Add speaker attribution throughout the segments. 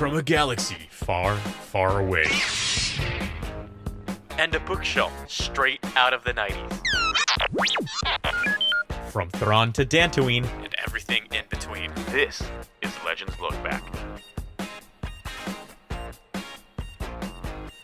Speaker 1: from a galaxy far, far away.
Speaker 2: And a bookshelf straight out of the 90s.
Speaker 1: From Thrawn to Dantooine,
Speaker 2: And everything in between. This is Legends Look Back.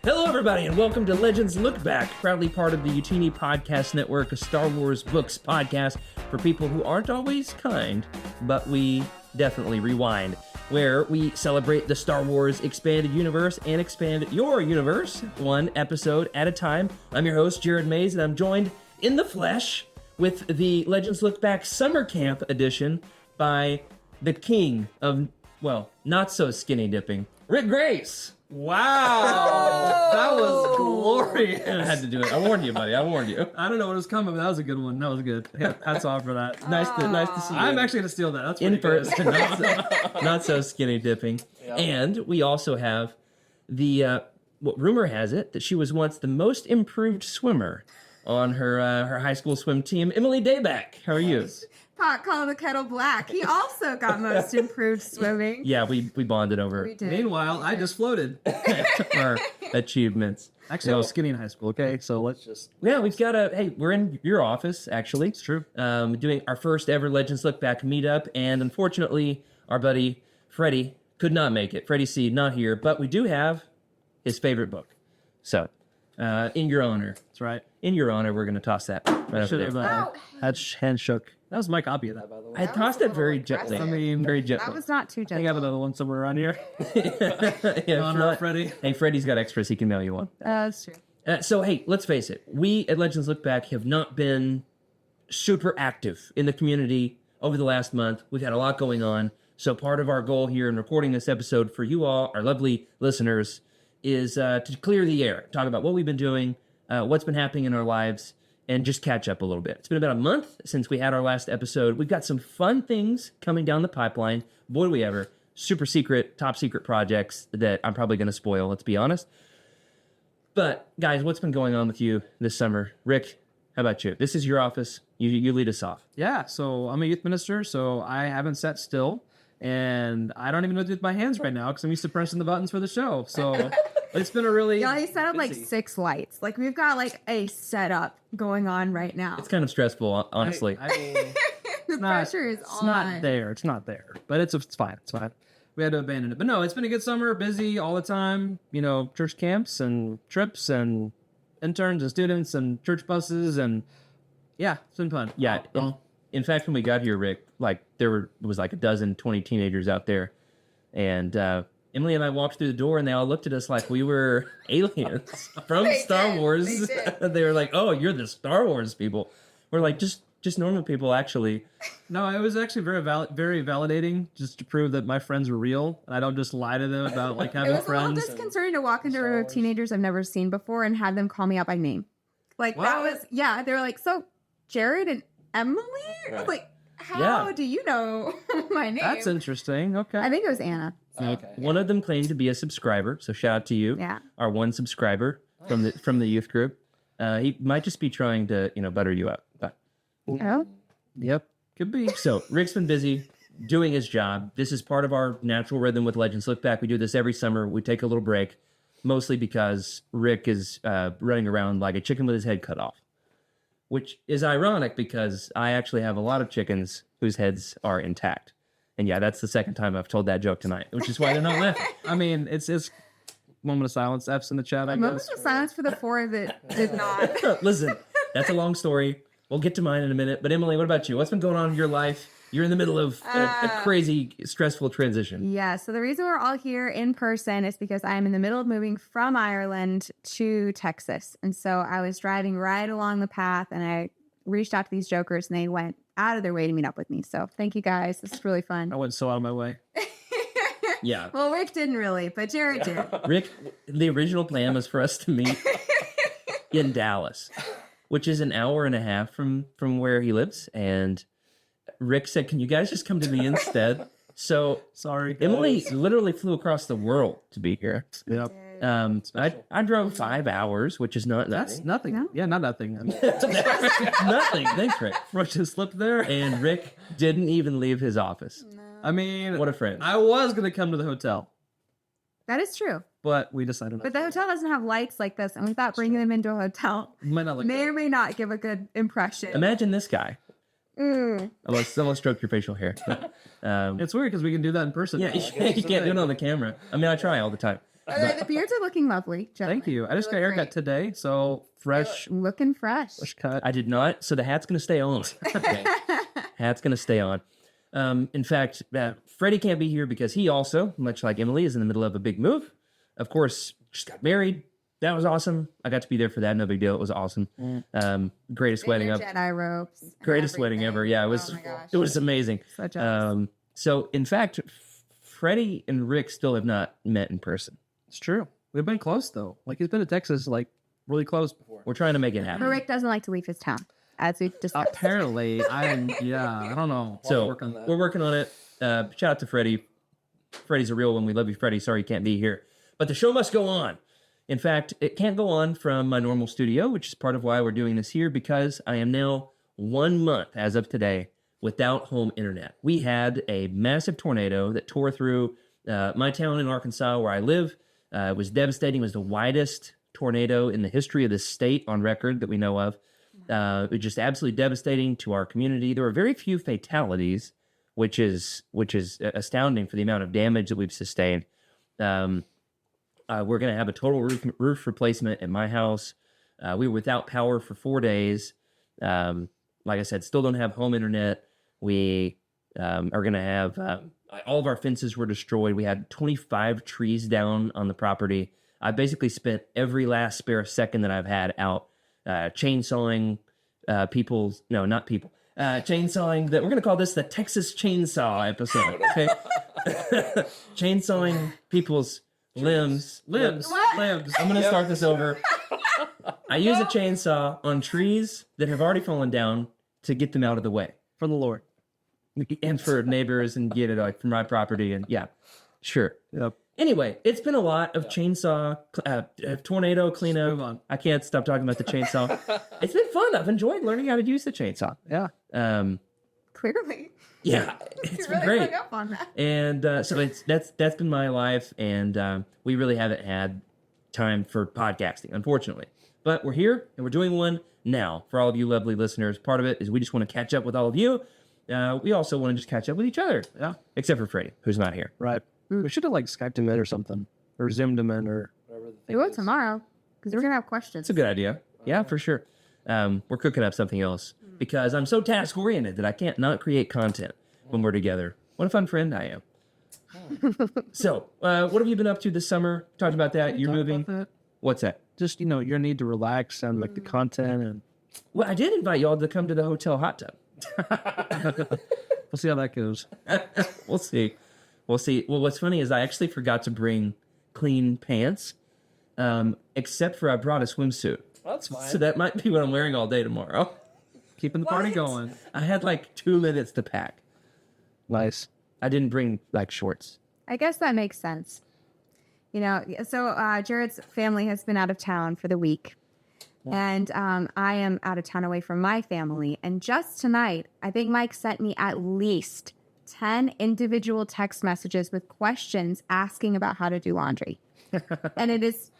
Speaker 3: Hello, everybody, and welcome to Legends Look Back, proudly part of the Utini Podcast Network, a Star Wars books podcast for people who aren't always kind, but we definitely rewind, where we celebrate the Star Wars expanded universe and expand your universe, one episode at a time. I'm your host, Jared Mays, and I'm joined in the flesh with the Legends Look Back Summercamp edition by the king of, well, not so skinny dipping, Rick Grace.
Speaker 4: Wow, that was glorious.
Speaker 3: I had to do it. I warned you, buddy. I warned you.
Speaker 4: I don't know what was coming, but that was a good one. That was good. Yeah, hats off for that.
Speaker 3: Nice to see you.
Speaker 4: I'm actually gonna steal that. That's
Speaker 3: In
Speaker 4: pretty good.
Speaker 3: person, not so skinny dipping. Yep. And we also have the what rumor has it that she was once the most improved swimmer on her high school swim team, Emily Dayback. How are you?
Speaker 5: Pot calling the kettle black. He also got most improved swimming.
Speaker 3: Yeah, we bonded over
Speaker 5: We did.
Speaker 4: Meanwhile, I just floated.
Speaker 3: our achievements.
Speaker 4: Actually, I was skinny in high school. Okay, so let's just.
Speaker 3: Yeah, we've got hey, we're in your office, actually.
Speaker 4: It's true.
Speaker 3: Doing our first ever Legends Look Back meetup, and unfortunately, our buddy Freddie could not make it. Freddie C, not here, but we do have his favorite book. So, in your honor.
Speaker 4: That's right.
Speaker 3: In your honor, we're going to toss that right over
Speaker 4: Should
Speaker 3: there.
Speaker 4: have hand shook. That was my copy of that, by the way.
Speaker 3: I tossed it very gently.
Speaker 4: I mean,
Speaker 3: very
Speaker 5: That
Speaker 3: gently.
Speaker 5: was not too
Speaker 4: I
Speaker 5: gentle.
Speaker 4: got another one somewhere around here.
Speaker 3: Yeah,
Speaker 4: Honor of Freddie.
Speaker 3: Hey, Freddie's got extras. He can mail you one.
Speaker 5: That's true.
Speaker 3: So, hey, let's face it. We at Legends Look Back have not been super active in the community over the last month. We've had a lot going on. So part of our goal here in recording this episode for you all, our lovely listeners, is to clear the air, talk about what we've been doing, what's been happening in our lives, and just catch up a little bit. It's been about a month since we had our last episode. We've got some fun things coming down the pipeline. Boy, do we ever. Super secret, top secret projects that I'm probably going to spoil, let's be honest. But, guys, what's been going on with you this summer? Rick, how about you? This is your office. You lead us off.
Speaker 4: Yeah, so I'm a youth minister, so I haven't sat still, and I don't even know what to do with my hands right now because I'm used to pressing the buttons for the show. So it's been a really
Speaker 5: Y'all, he set up like
Speaker 4: busy.
Speaker 5: 6 lights. Like, we've got like a setup going on right now.
Speaker 3: It's kind of stressful, honestly.
Speaker 5: The pressure is
Speaker 4: It's
Speaker 5: on.
Speaker 4: not there. It's not there. But it's fine. It's fine. We had to abandon it. But no, it's been a good summer, busy all the time. You know, church camps and trips and interns and students and church buses and yeah, it's been fun.
Speaker 3: Yeah. In fact, when we got here, Rick, like there was like 20 teenagers out there, and Emily and I walked through the door, and they all looked at us like we were aliens from
Speaker 5: They
Speaker 3: Star
Speaker 5: did.
Speaker 3: Wars.
Speaker 5: They
Speaker 3: They were like, "Oh, you're the Star Wars people." We're like, just normal people, actually.
Speaker 4: No, it was actually very validating just to prove that my friends were real and I don't just lie to them about like
Speaker 5: It
Speaker 4: having
Speaker 5: was a little
Speaker 4: friends.
Speaker 5: disconcerting to walk into a room of teenagers I've never seen before and have them call me out by name. Like, that
Speaker 4: What?
Speaker 5: was, yeah, they were like, so Jared and Emily? I was like, how
Speaker 3: Yeah.
Speaker 5: do you know my name?
Speaker 4: That's interesting. Okay.
Speaker 5: I think it was Anna.
Speaker 4: Okay.
Speaker 3: One of them claimed to be a subscriber, so shout out to you,
Speaker 5: Yeah.
Speaker 3: our one subscriber from the youth group. He might just be trying to butter you up, but.
Speaker 5: Oh,
Speaker 4: Yep. Could be.
Speaker 3: So Rick's been busy doing his job. This is part of our natural rhythm with Legends Look Back. We do this every summer. We take a little break, mostly because Rick is running around like a chicken with his head cut off, which is ironic because I actually have a lot of chickens whose heads are intact. And yeah, that's the second time I've told that joke tonight, which is why they're not laughing.
Speaker 4: I mean, it's moment of silence. F's in the chat, I
Speaker 5: moments
Speaker 4: guess.
Speaker 5: of silence for the 4 that did not.
Speaker 3: Listen, that's a long story. We'll get to mine in a minute. But Emily, what about you? What's been going on in your life? You're in the middle of a crazy, stressful transition.
Speaker 5: Yeah, so the reason we're all here in person is because I'm in the middle of moving from Ireland to Texas. And so I was driving right along the path and I reached out to these jokers and they went out of their way to meet up with me. So thank you guys. This is really fun.
Speaker 4: I went so out of my way.
Speaker 3: Yeah.
Speaker 5: Well, Rick didn't really, but Jared did.
Speaker 3: Rick, the original plan was for us to meet in Dallas, which is an hour and a half from where he lives. And Rick said, "Can you guys just come to me instead?" So
Speaker 4: Sorry.
Speaker 3: Emily literally flew across the world to be here.
Speaker 4: Yep.
Speaker 3: I drove 5 hours, which is not
Speaker 4: That's
Speaker 3: nothing.
Speaker 4: nothing.
Speaker 5: No?
Speaker 4: Yeah, not nothing. I mean,
Speaker 3: Nothing. Thanks, Rick.
Speaker 4: Russian slipped there.
Speaker 3: And Rick didn't even leave his office.
Speaker 4: I mean,
Speaker 3: What a friend.
Speaker 4: I was gonna come to the hotel.
Speaker 5: That is true.
Speaker 4: but we decided not
Speaker 5: But the hotel doesn't have lights like this, and we thought bringing them into a hotel
Speaker 4: to. Might not look
Speaker 5: may or may not give a good impression.
Speaker 3: Imagine this guy.
Speaker 5: Mm.
Speaker 3: Let's stroke your facial hair. But,
Speaker 4: It's weird because we can do that in person.
Speaker 3: yeah,
Speaker 4: now.
Speaker 3: you
Speaker 4: Like,
Speaker 3: can't
Speaker 4: that's
Speaker 3: do
Speaker 4: the
Speaker 3: it
Speaker 4: thing.
Speaker 3: on the camera. I mean, I try all the time.
Speaker 5: The beards are looking lovely.
Speaker 4: Thank you. I just got a haircut today, so fresh
Speaker 5: Looking fresh.
Speaker 4: cut.
Speaker 3: I did not, so the hat's going to stay on. Hat's going to stay on. In fact, Freddie can't be here because he also, much like Emily, is in the middle of a big move. Of course, just got married. That was awesome. I got to be there for that. No big deal. It was awesome. Greatest wedding
Speaker 5: Their
Speaker 3: up.
Speaker 5: Jedi ropes. and
Speaker 3: Greatest wedding
Speaker 5: everything.
Speaker 3: ever. Yeah,
Speaker 5: Oh my gosh.
Speaker 3: it was amazing.
Speaker 5: So jealous.
Speaker 3: So in fact, Freddie and Rick still have not met in person.
Speaker 4: It's true. We've been close though. Like he's been to Texas, like really close before.
Speaker 3: We're trying to make it happen.
Speaker 5: But Rick doesn't like to leave his town, as we've discussed.
Speaker 4: Apparently, I don't know.
Speaker 3: So
Speaker 4: work on that.
Speaker 3: we're working on it. Shout out to Freddie. Freddie's a real one. We love you, Freddie. Sorry you can't be here. But the show must go on. In fact, it can't go on from my normal studio, which is part of why we're doing this here, because I am now 1 month, as of today, without home internet. We had a massive tornado that tore through my town in Arkansas where I live. It was devastating. It was the widest tornado in the history of the state on record that we know of. It was just absolutely devastating to our community. There were very few fatalities, which is astounding for the amount of damage that we've sustained. We're going to have a total roof replacement at my house. We were without power for 4 days. Like I said, still don't have home internet. We are going to have all of our fences were destroyed. We had 25 trees down on the property. I basically spent every last spare second that I've had out chainsawing people's, no, not people, chainsawing that we're going to call this the Texas Chainsaw episode. Okay. Chainsawing people's limbs.
Speaker 4: limbs.
Speaker 3: I'm going to start this over. I use a chainsaw on trees that have already fallen down to get them out of the way.
Speaker 4: For the Lord.
Speaker 3: And for neighbors and get it like from my property. And yeah, sure.
Speaker 4: Yep.
Speaker 3: Anyway, it's been a lot of chainsaw, tornado
Speaker 4: Move
Speaker 3: cleanup.
Speaker 4: on.
Speaker 3: I can't stop talking about the chainsaw. It's been fun. I've enjoyed learning how to use the chainsaw.
Speaker 4: Yeah.
Speaker 5: Clearly.
Speaker 3: Yeah, it's
Speaker 5: You
Speaker 3: been
Speaker 5: really
Speaker 3: great.
Speaker 5: hung up on that.
Speaker 3: And so that's been my life, and we really haven't had time for podcasting, unfortunately. But we're here, and we're doing one now for all of you lovely listeners. Part of it is we just want to catch up with all of you. We also want to just catch up with each other.
Speaker 4: Yeah.
Speaker 3: Except for Freddie, who's not here.
Speaker 4: Right. We should have like Skyped him in or something, or Zoomed him in, or whatever.
Speaker 5: We will tomorrow, because we're going to have questions.
Speaker 3: It's a good idea. Yeah, for sure. We're cooking up something else because I'm so task-oriented that I can't not create content when we're together. What a fun friend I am. So, what have you been up to this summer? Talked about that. You're
Speaker 4: Talk
Speaker 3: moving.
Speaker 4: about that.
Speaker 3: What's that?
Speaker 4: Just your need to relax and like the content, and
Speaker 3: Well, I did invite y'all to come to the hotel hot tub.
Speaker 4: we'll see how that goes.
Speaker 3: We'll see. We'll see. Well, what's funny is I actually forgot to bring clean pants, except for I brought a swimsuit.
Speaker 4: That's fine.
Speaker 3: So that might be what I'm wearing all day tomorrow.
Speaker 4: Keeping the party
Speaker 5: What?
Speaker 4: going.
Speaker 3: I had like 2 minutes to pack.
Speaker 4: Nice.
Speaker 3: I didn't bring like shorts.
Speaker 5: I guess that makes sense. So Jared's family has been out of town for the week. And I am out of town away from my family. And just tonight, I think Mike sent me at least 10 individual text messages with questions asking about how to do laundry. And it is,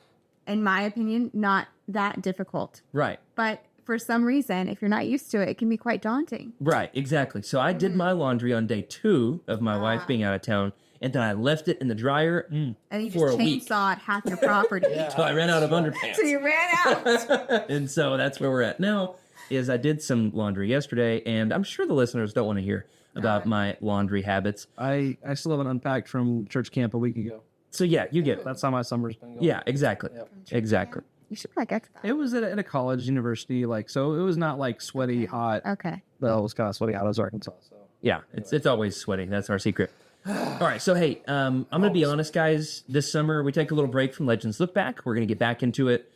Speaker 5: in my opinion, not that difficult.
Speaker 3: Right.
Speaker 5: But for some reason, if you're not used to it, it can be quite daunting.
Speaker 3: Right, exactly. So I did my laundry on day 2 of my wife being out of town, and then I left it in the dryer
Speaker 5: And you
Speaker 3: for
Speaker 5: just
Speaker 3: a week.
Speaker 5: chainsawed half your property.
Speaker 3: So I ran out of underpants.
Speaker 5: So you ran out.
Speaker 3: And so that's where we're at now. Is I did some laundry yesterday, and I'm sure the listeners don't want to hear about my laundry habits.
Speaker 4: I still haven't unpacked from church camp a week ago.
Speaker 3: So yeah, you get
Speaker 4: That's how my summer's been going.
Speaker 3: yeah, exactly, exactly.
Speaker 5: You should like X that.
Speaker 4: It was at a college, university, like, so it was not like sweaty, hot.
Speaker 5: Okay.
Speaker 4: Well, it was kind of sweaty hot. It was Arkansas, so.
Speaker 3: Yeah, it's always sweaty. That's our secret. All right, so hey, I'm gonna be honest, guys. This summer we take a little break from Legends Look Back. We're gonna get back into it.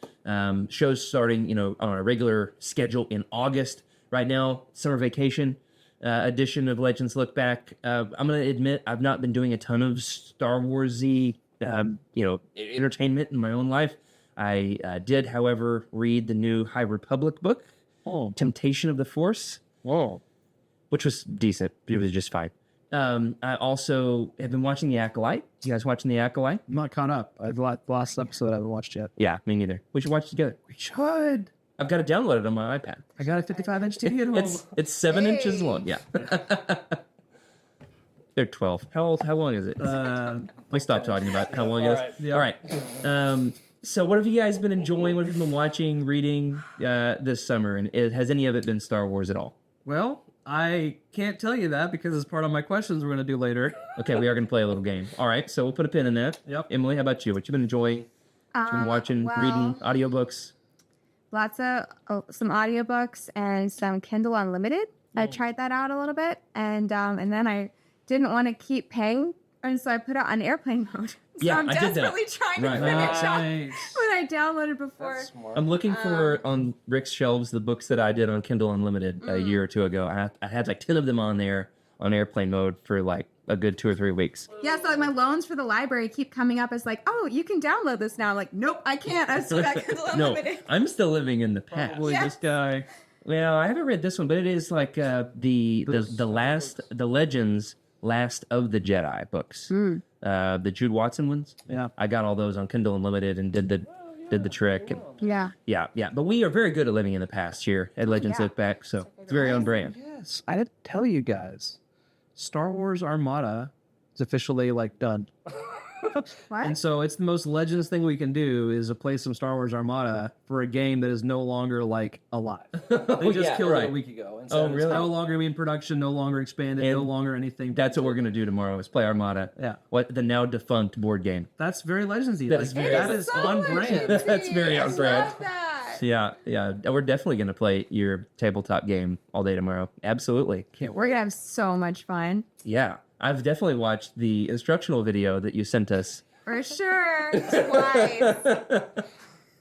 Speaker 3: Shows starting, on a regular schedule in August. Right now, summer vacation edition of Legends Look Back. I'm gonna admit I've not been doing a ton of Star Warsy, entertainment in my own life. I did, however, read the new High Republic book,
Speaker 4: Oh.
Speaker 3: Temptation of the Force,
Speaker 4: Whoa.
Speaker 3: which was decent. It was just fine. I also have been watching The Acolyte. You guys watching The Acolyte?
Speaker 4: I'm not caught up. The last episode I haven't watched yet.
Speaker 3: Yeah, me neither. We should watch it together.
Speaker 4: We should.
Speaker 3: I've got it downloaded on my iPad.
Speaker 4: I got a 55-inch TV at home.
Speaker 3: It's 7
Speaker 5: Hey.
Speaker 3: inches long. Yeah. They're 12. How long is it? We stopped talking about how long it is.
Speaker 4: Yeah.
Speaker 3: All right. So what have you guys been enjoying? What have you been watching, reading this summer? And has any of it been Star Wars at all?
Speaker 4: Well, I can't tell you that because it's part of my questions we're going to do later.
Speaker 3: Okay, we are going to play a little game. All right, so we'll put a pin in that.
Speaker 4: Yep.
Speaker 3: Emily, how about you? What you been enjoying? What you been watching, reading, audiobooks?
Speaker 5: Lots of some audiobooks and some Kindle Unlimited. I tried that out a little bit, and then I didn't want to keep paying, and so I put it on airplane mode. So
Speaker 3: Yeah,
Speaker 5: I'm
Speaker 3: I did that.
Speaker 5: desperately trying to
Speaker 3: Right.
Speaker 5: finish off
Speaker 4: Nice.
Speaker 5: what I downloaded before.
Speaker 3: I'm looking for on Rick's shelves the books that I did on Kindle Unlimited a year or two ago. I had like 10 of them on there on airplane mode for like a good 2 or 3 weeks.
Speaker 5: Yeah, so like my loans for the library keep coming up as like, oh, you can download this now. I'm like, nope, I can't. I still got Kindle
Speaker 3: No,
Speaker 5: Unlimited.
Speaker 3: I'm still living in the past.
Speaker 4: Boy,
Speaker 5: Yes.
Speaker 4: this guy.
Speaker 3: Well, I haven't read this one, but it is like the Legends Last of the Jedi books. The Jude Watson ones.
Speaker 4: Yeah.
Speaker 3: I got all those on Kindle Unlimited and did the trick. And
Speaker 5: Yeah.
Speaker 3: yeah. But we are very good at living in the past here at Legends
Speaker 5: Yeah.
Speaker 3: Look Back, so it's very on brand.
Speaker 4: Yes, I didn't tell you guys. Star Wars Armada is officially like done.
Speaker 5: What?
Speaker 4: And so it's the most Legends thing we can do is to play some Star Wars Armada for a game that is no longer like alive. They just killed it a week ago. And so
Speaker 3: Oh, really?
Speaker 4: It's no longer in production, no longer expanded, no
Speaker 3: And
Speaker 4: longer anything.
Speaker 3: That's what we're gonna do tomorrow is play Armada.
Speaker 4: Yeah.
Speaker 3: What the now defunct board game.
Speaker 4: That's very Legendsy.
Speaker 3: That
Speaker 4: Like,
Speaker 3: is very-
Speaker 4: that is
Speaker 5: so
Speaker 4: on brand.
Speaker 5: Legendsy.
Speaker 3: That's very on
Speaker 5: I
Speaker 3: brand.
Speaker 5: love that.
Speaker 3: Yeah. We're definitely gonna play your tabletop game all day tomorrow. Absolutely.
Speaker 5: We're gonna have so much fun.
Speaker 3: Yeah. I've definitely watched the instructional video that you sent us.
Speaker 5: For sure. Twice.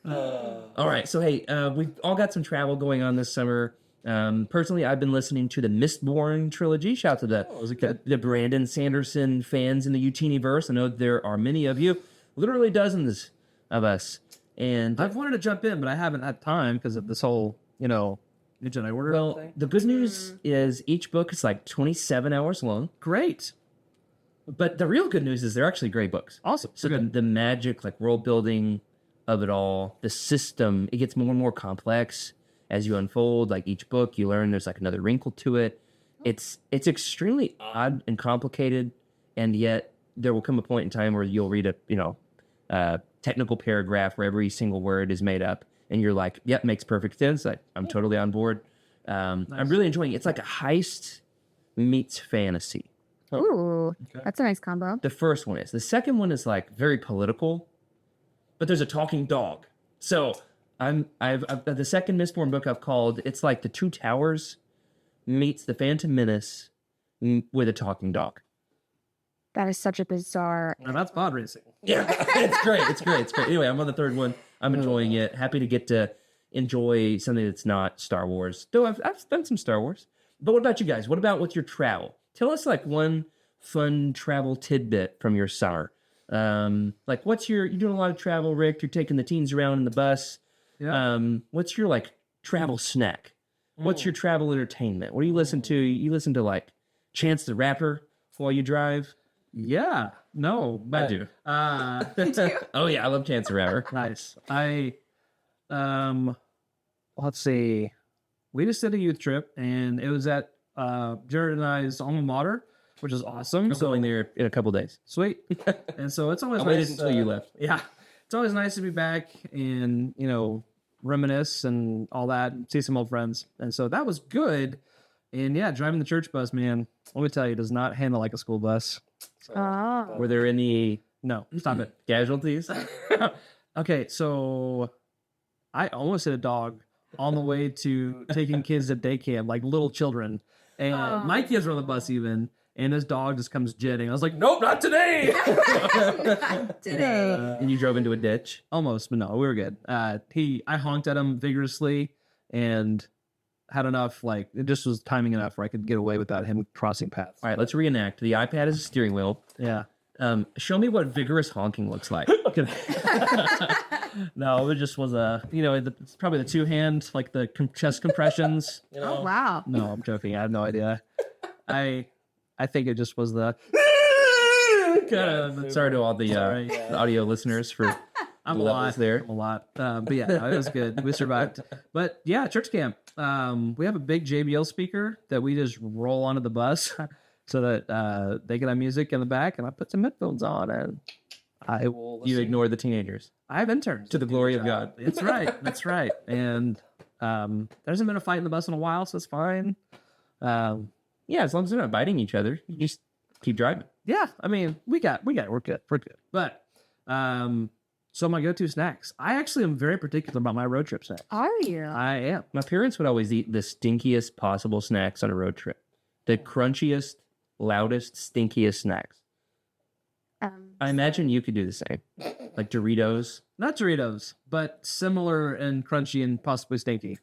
Speaker 3: All right. So, hey, we've all got some travel going on this summer. Personally, I've been listening to the Mistborn trilogy. Shout out to the Brandon Sanderson fans in the Utini-verse. I know there are many of you, literally dozens of us. And,
Speaker 4: I've wanted to jump in, but I haven't had time because of this whole, New Jedi Order
Speaker 3: well,
Speaker 4: thing.
Speaker 3: the good news is each book is like 27 hours long.
Speaker 4: Great.
Speaker 3: But the real good news is they're actually great books.
Speaker 4: Awesome.
Speaker 3: So the magic, like world building of it all, the system, it gets more and more complex as you unfold. Like each book, you learn there's like another wrinkle to it. It's extremely odd and complicated, and yet there will come a point in time where you'll read a technical paragraph where every single word is made up, and you're like, "Yep, makes perfect sense. I'm totally on board." I'm really enjoying it. It's like a heist meets fantasy.
Speaker 5: Ooh, that's a nice combo.
Speaker 3: The first one is. The second one is like very political, but there's a talking dog. So I've the second Mistborn book I've called, it's like the Two Towers meets the Phantom Menace with a talking dog.
Speaker 5: That is such a bizarre.
Speaker 4: Now that's pod racing.
Speaker 3: Yeah, it's great. It's great. Anyway, I'm on the third one. I'm enjoying it. Happy to get to enjoy something that's not Star Wars. Though I've done some Star Wars. But what about you guys? What about with your travel? Tell us like one fun travel tidbit from your summer. Like you're doing a lot of travel, Rick. You're taking the teens around in the bus.
Speaker 4: Yeah.
Speaker 3: What's your like travel snack? What's your travel entertainment? What do you listen to? You listen to like Chance the Rapper while you drive?
Speaker 4: Yeah. No, but,
Speaker 3: do.
Speaker 4: Uh,
Speaker 3: Oh yeah, I love Chance the Rapper.
Speaker 4: nice. Let's see. We just did a youth trip, and it was at Jared and I's alma mater, which is awesome.
Speaker 3: I'm going there in a couple days.
Speaker 4: Sweet. And so it's always
Speaker 3: I
Speaker 4: nice.
Speaker 3: waited until you left.
Speaker 4: Yeah. It's always nice to be back and, reminisce and all that, and see some old friends. And so that was good. And yeah, driving the church bus, man, let me tell you, does not handle like a school bus.
Speaker 5: Oh.
Speaker 3: Were there any
Speaker 4: No, stop it.
Speaker 3: casualties?
Speaker 4: Okay, so I almost hit a dog on the way to taking kids to day camp, like little children. And my kids were on the bus even, and this dog just comes jetting. I was like, nope, not today.
Speaker 5: Today.
Speaker 3: And you drove into a ditch?
Speaker 4: Almost, but no, we were good. I honked at him vigorously and had enough, like, it just was timing enough where I could get away without him crossing paths.
Speaker 3: All right, let's reenact. The iPad is a steering wheel.
Speaker 4: Yeah.
Speaker 3: Show me what vigorous honking looks like.
Speaker 4: No, it just was it's probably the two hand, like the chest compressions.
Speaker 5: Oh wow.
Speaker 4: No, I'm joking. I have no idea. I I think it just was the.
Speaker 3: Sorry to all the audio listeners for
Speaker 4: I'm
Speaker 3: the
Speaker 4: a
Speaker 3: levels
Speaker 4: lot
Speaker 3: there.
Speaker 4: I'm a lot. But yeah, no, it was good. We survived. But yeah, church camp. We have a big JBL speaker that we just roll onto the bus so that they can have music in the back, and I put some headphones on and I will.
Speaker 3: You
Speaker 4: listen.
Speaker 3: ignore the teenagers.
Speaker 4: I have interns
Speaker 3: To the glory of God.
Speaker 4: That's right. That's right. And there hasn't been a fight in the bus in a while, so it's fine.
Speaker 3: Yeah, as long as they're not biting each other, you just keep driving.
Speaker 4: Yeah, I mean, we're good. We're good. But so my go-to snacks. I actually am very particular about my road trip snacks.
Speaker 5: Are you?
Speaker 4: I am.
Speaker 3: My parents would always eat the stinkiest possible snacks on a road trip. The crunchiest, loudest, stinkiest snacks. I imagine you could do the same. Like Doritos.
Speaker 4: Not Doritos, but similar and crunchy and possibly stinky.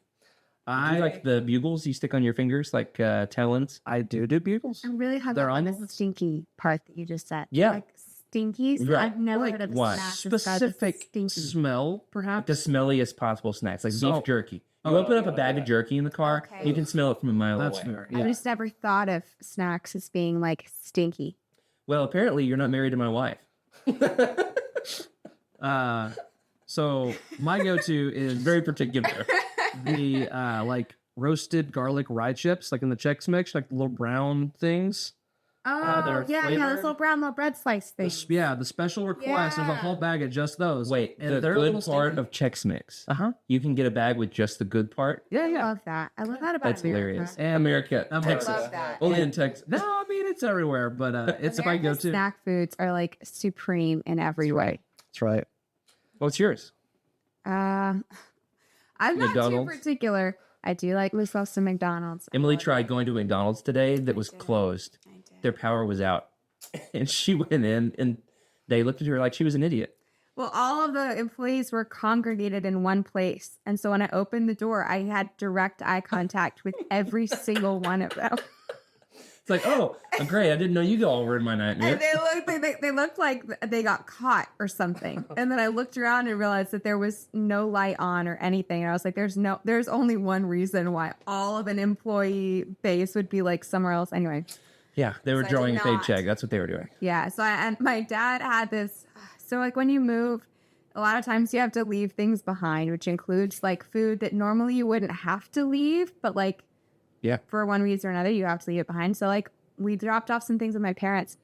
Speaker 3: Do you like the bugles you stick on your fingers, like talons?
Speaker 4: I do bugles.
Speaker 5: I'm really hung
Speaker 4: They're
Speaker 5: up on
Speaker 4: on
Speaker 5: the stinky part that you just said.
Speaker 3: Yeah.
Speaker 5: Like stinkies.
Speaker 3: Right.
Speaker 5: I've never
Speaker 3: Like
Speaker 5: heard of
Speaker 3: what?
Speaker 5: a snack described as
Speaker 4: Specific
Speaker 5: stinky.
Speaker 4: smell, perhaps.
Speaker 3: The smelliest possible snacks, like
Speaker 4: So-
Speaker 3: beef jerky. You open up a bag of jerky in the car,
Speaker 5: Okay.
Speaker 3: you can smell it from a mile
Speaker 4: That's
Speaker 3: away.
Speaker 4: fair.
Speaker 5: I
Speaker 4: Yeah.
Speaker 5: just never thought of snacks as being like stinky.
Speaker 3: Well, apparently you're not married to my wife.
Speaker 4: So my go-to is
Speaker 3: Very particular.
Speaker 4: the like roasted garlic rye chips, like in the Chex Mix, like the little brown things.
Speaker 5: Oh,
Speaker 3: they're
Speaker 5: yeah,
Speaker 3: flavored?
Speaker 5: those little brown little bread slice things.
Speaker 4: Yeah, the special request. There's a whole bag of just those.
Speaker 3: Wait,
Speaker 4: and
Speaker 3: the
Speaker 4: they're a
Speaker 3: good
Speaker 4: little
Speaker 3: part
Speaker 4: stinky.
Speaker 3: of Chex Mix.
Speaker 4: Uh-huh.
Speaker 3: You can get a bag with just the good part.
Speaker 4: Yeah,
Speaker 5: I
Speaker 4: yeah.
Speaker 5: love that. I love that about
Speaker 3: That's
Speaker 5: America.
Speaker 3: hilarious.
Speaker 4: And-
Speaker 3: America,
Speaker 4: I
Speaker 3: Texas.
Speaker 5: love that.
Speaker 3: Only in Texas.
Speaker 4: No, I mean it's everywhere, but it's if I go
Speaker 5: America's
Speaker 4: to.
Speaker 5: snack foods are like supreme in every way.
Speaker 4: That's right.
Speaker 3: What's yours?
Speaker 5: I'm not too
Speaker 3: McDonald's?
Speaker 5: particular. I do like myself some McDonald's.
Speaker 3: Emily tried going to McDonald's today that was closed. Their power was out. And she went in and they looked at her like she was an idiot.
Speaker 5: Well, all of the employees were congregated in one place. And so when I opened the door, I had direct eye contact with every single one of them.
Speaker 3: It's like, oh, great. I didn't know you all were in my nightmare.
Speaker 5: And they looked like they got caught or something. And then I looked around and realized that there was no light on or anything. And I was like, there's only one reason why all of an employee base would be like somewhere else. Anyway.
Speaker 3: Yeah, they were
Speaker 5: So I
Speaker 3: drawing a
Speaker 5: did not.
Speaker 3: paycheck. That's what they were doing.
Speaker 5: Yeah. So and my dad had this. So like when you move, a lot of times you have to leave things behind, which includes like food that normally you wouldn't have to leave, but like
Speaker 3: Yeah.
Speaker 5: for one reason or another, you have to leave it behind. So like we dropped off some things with my parents,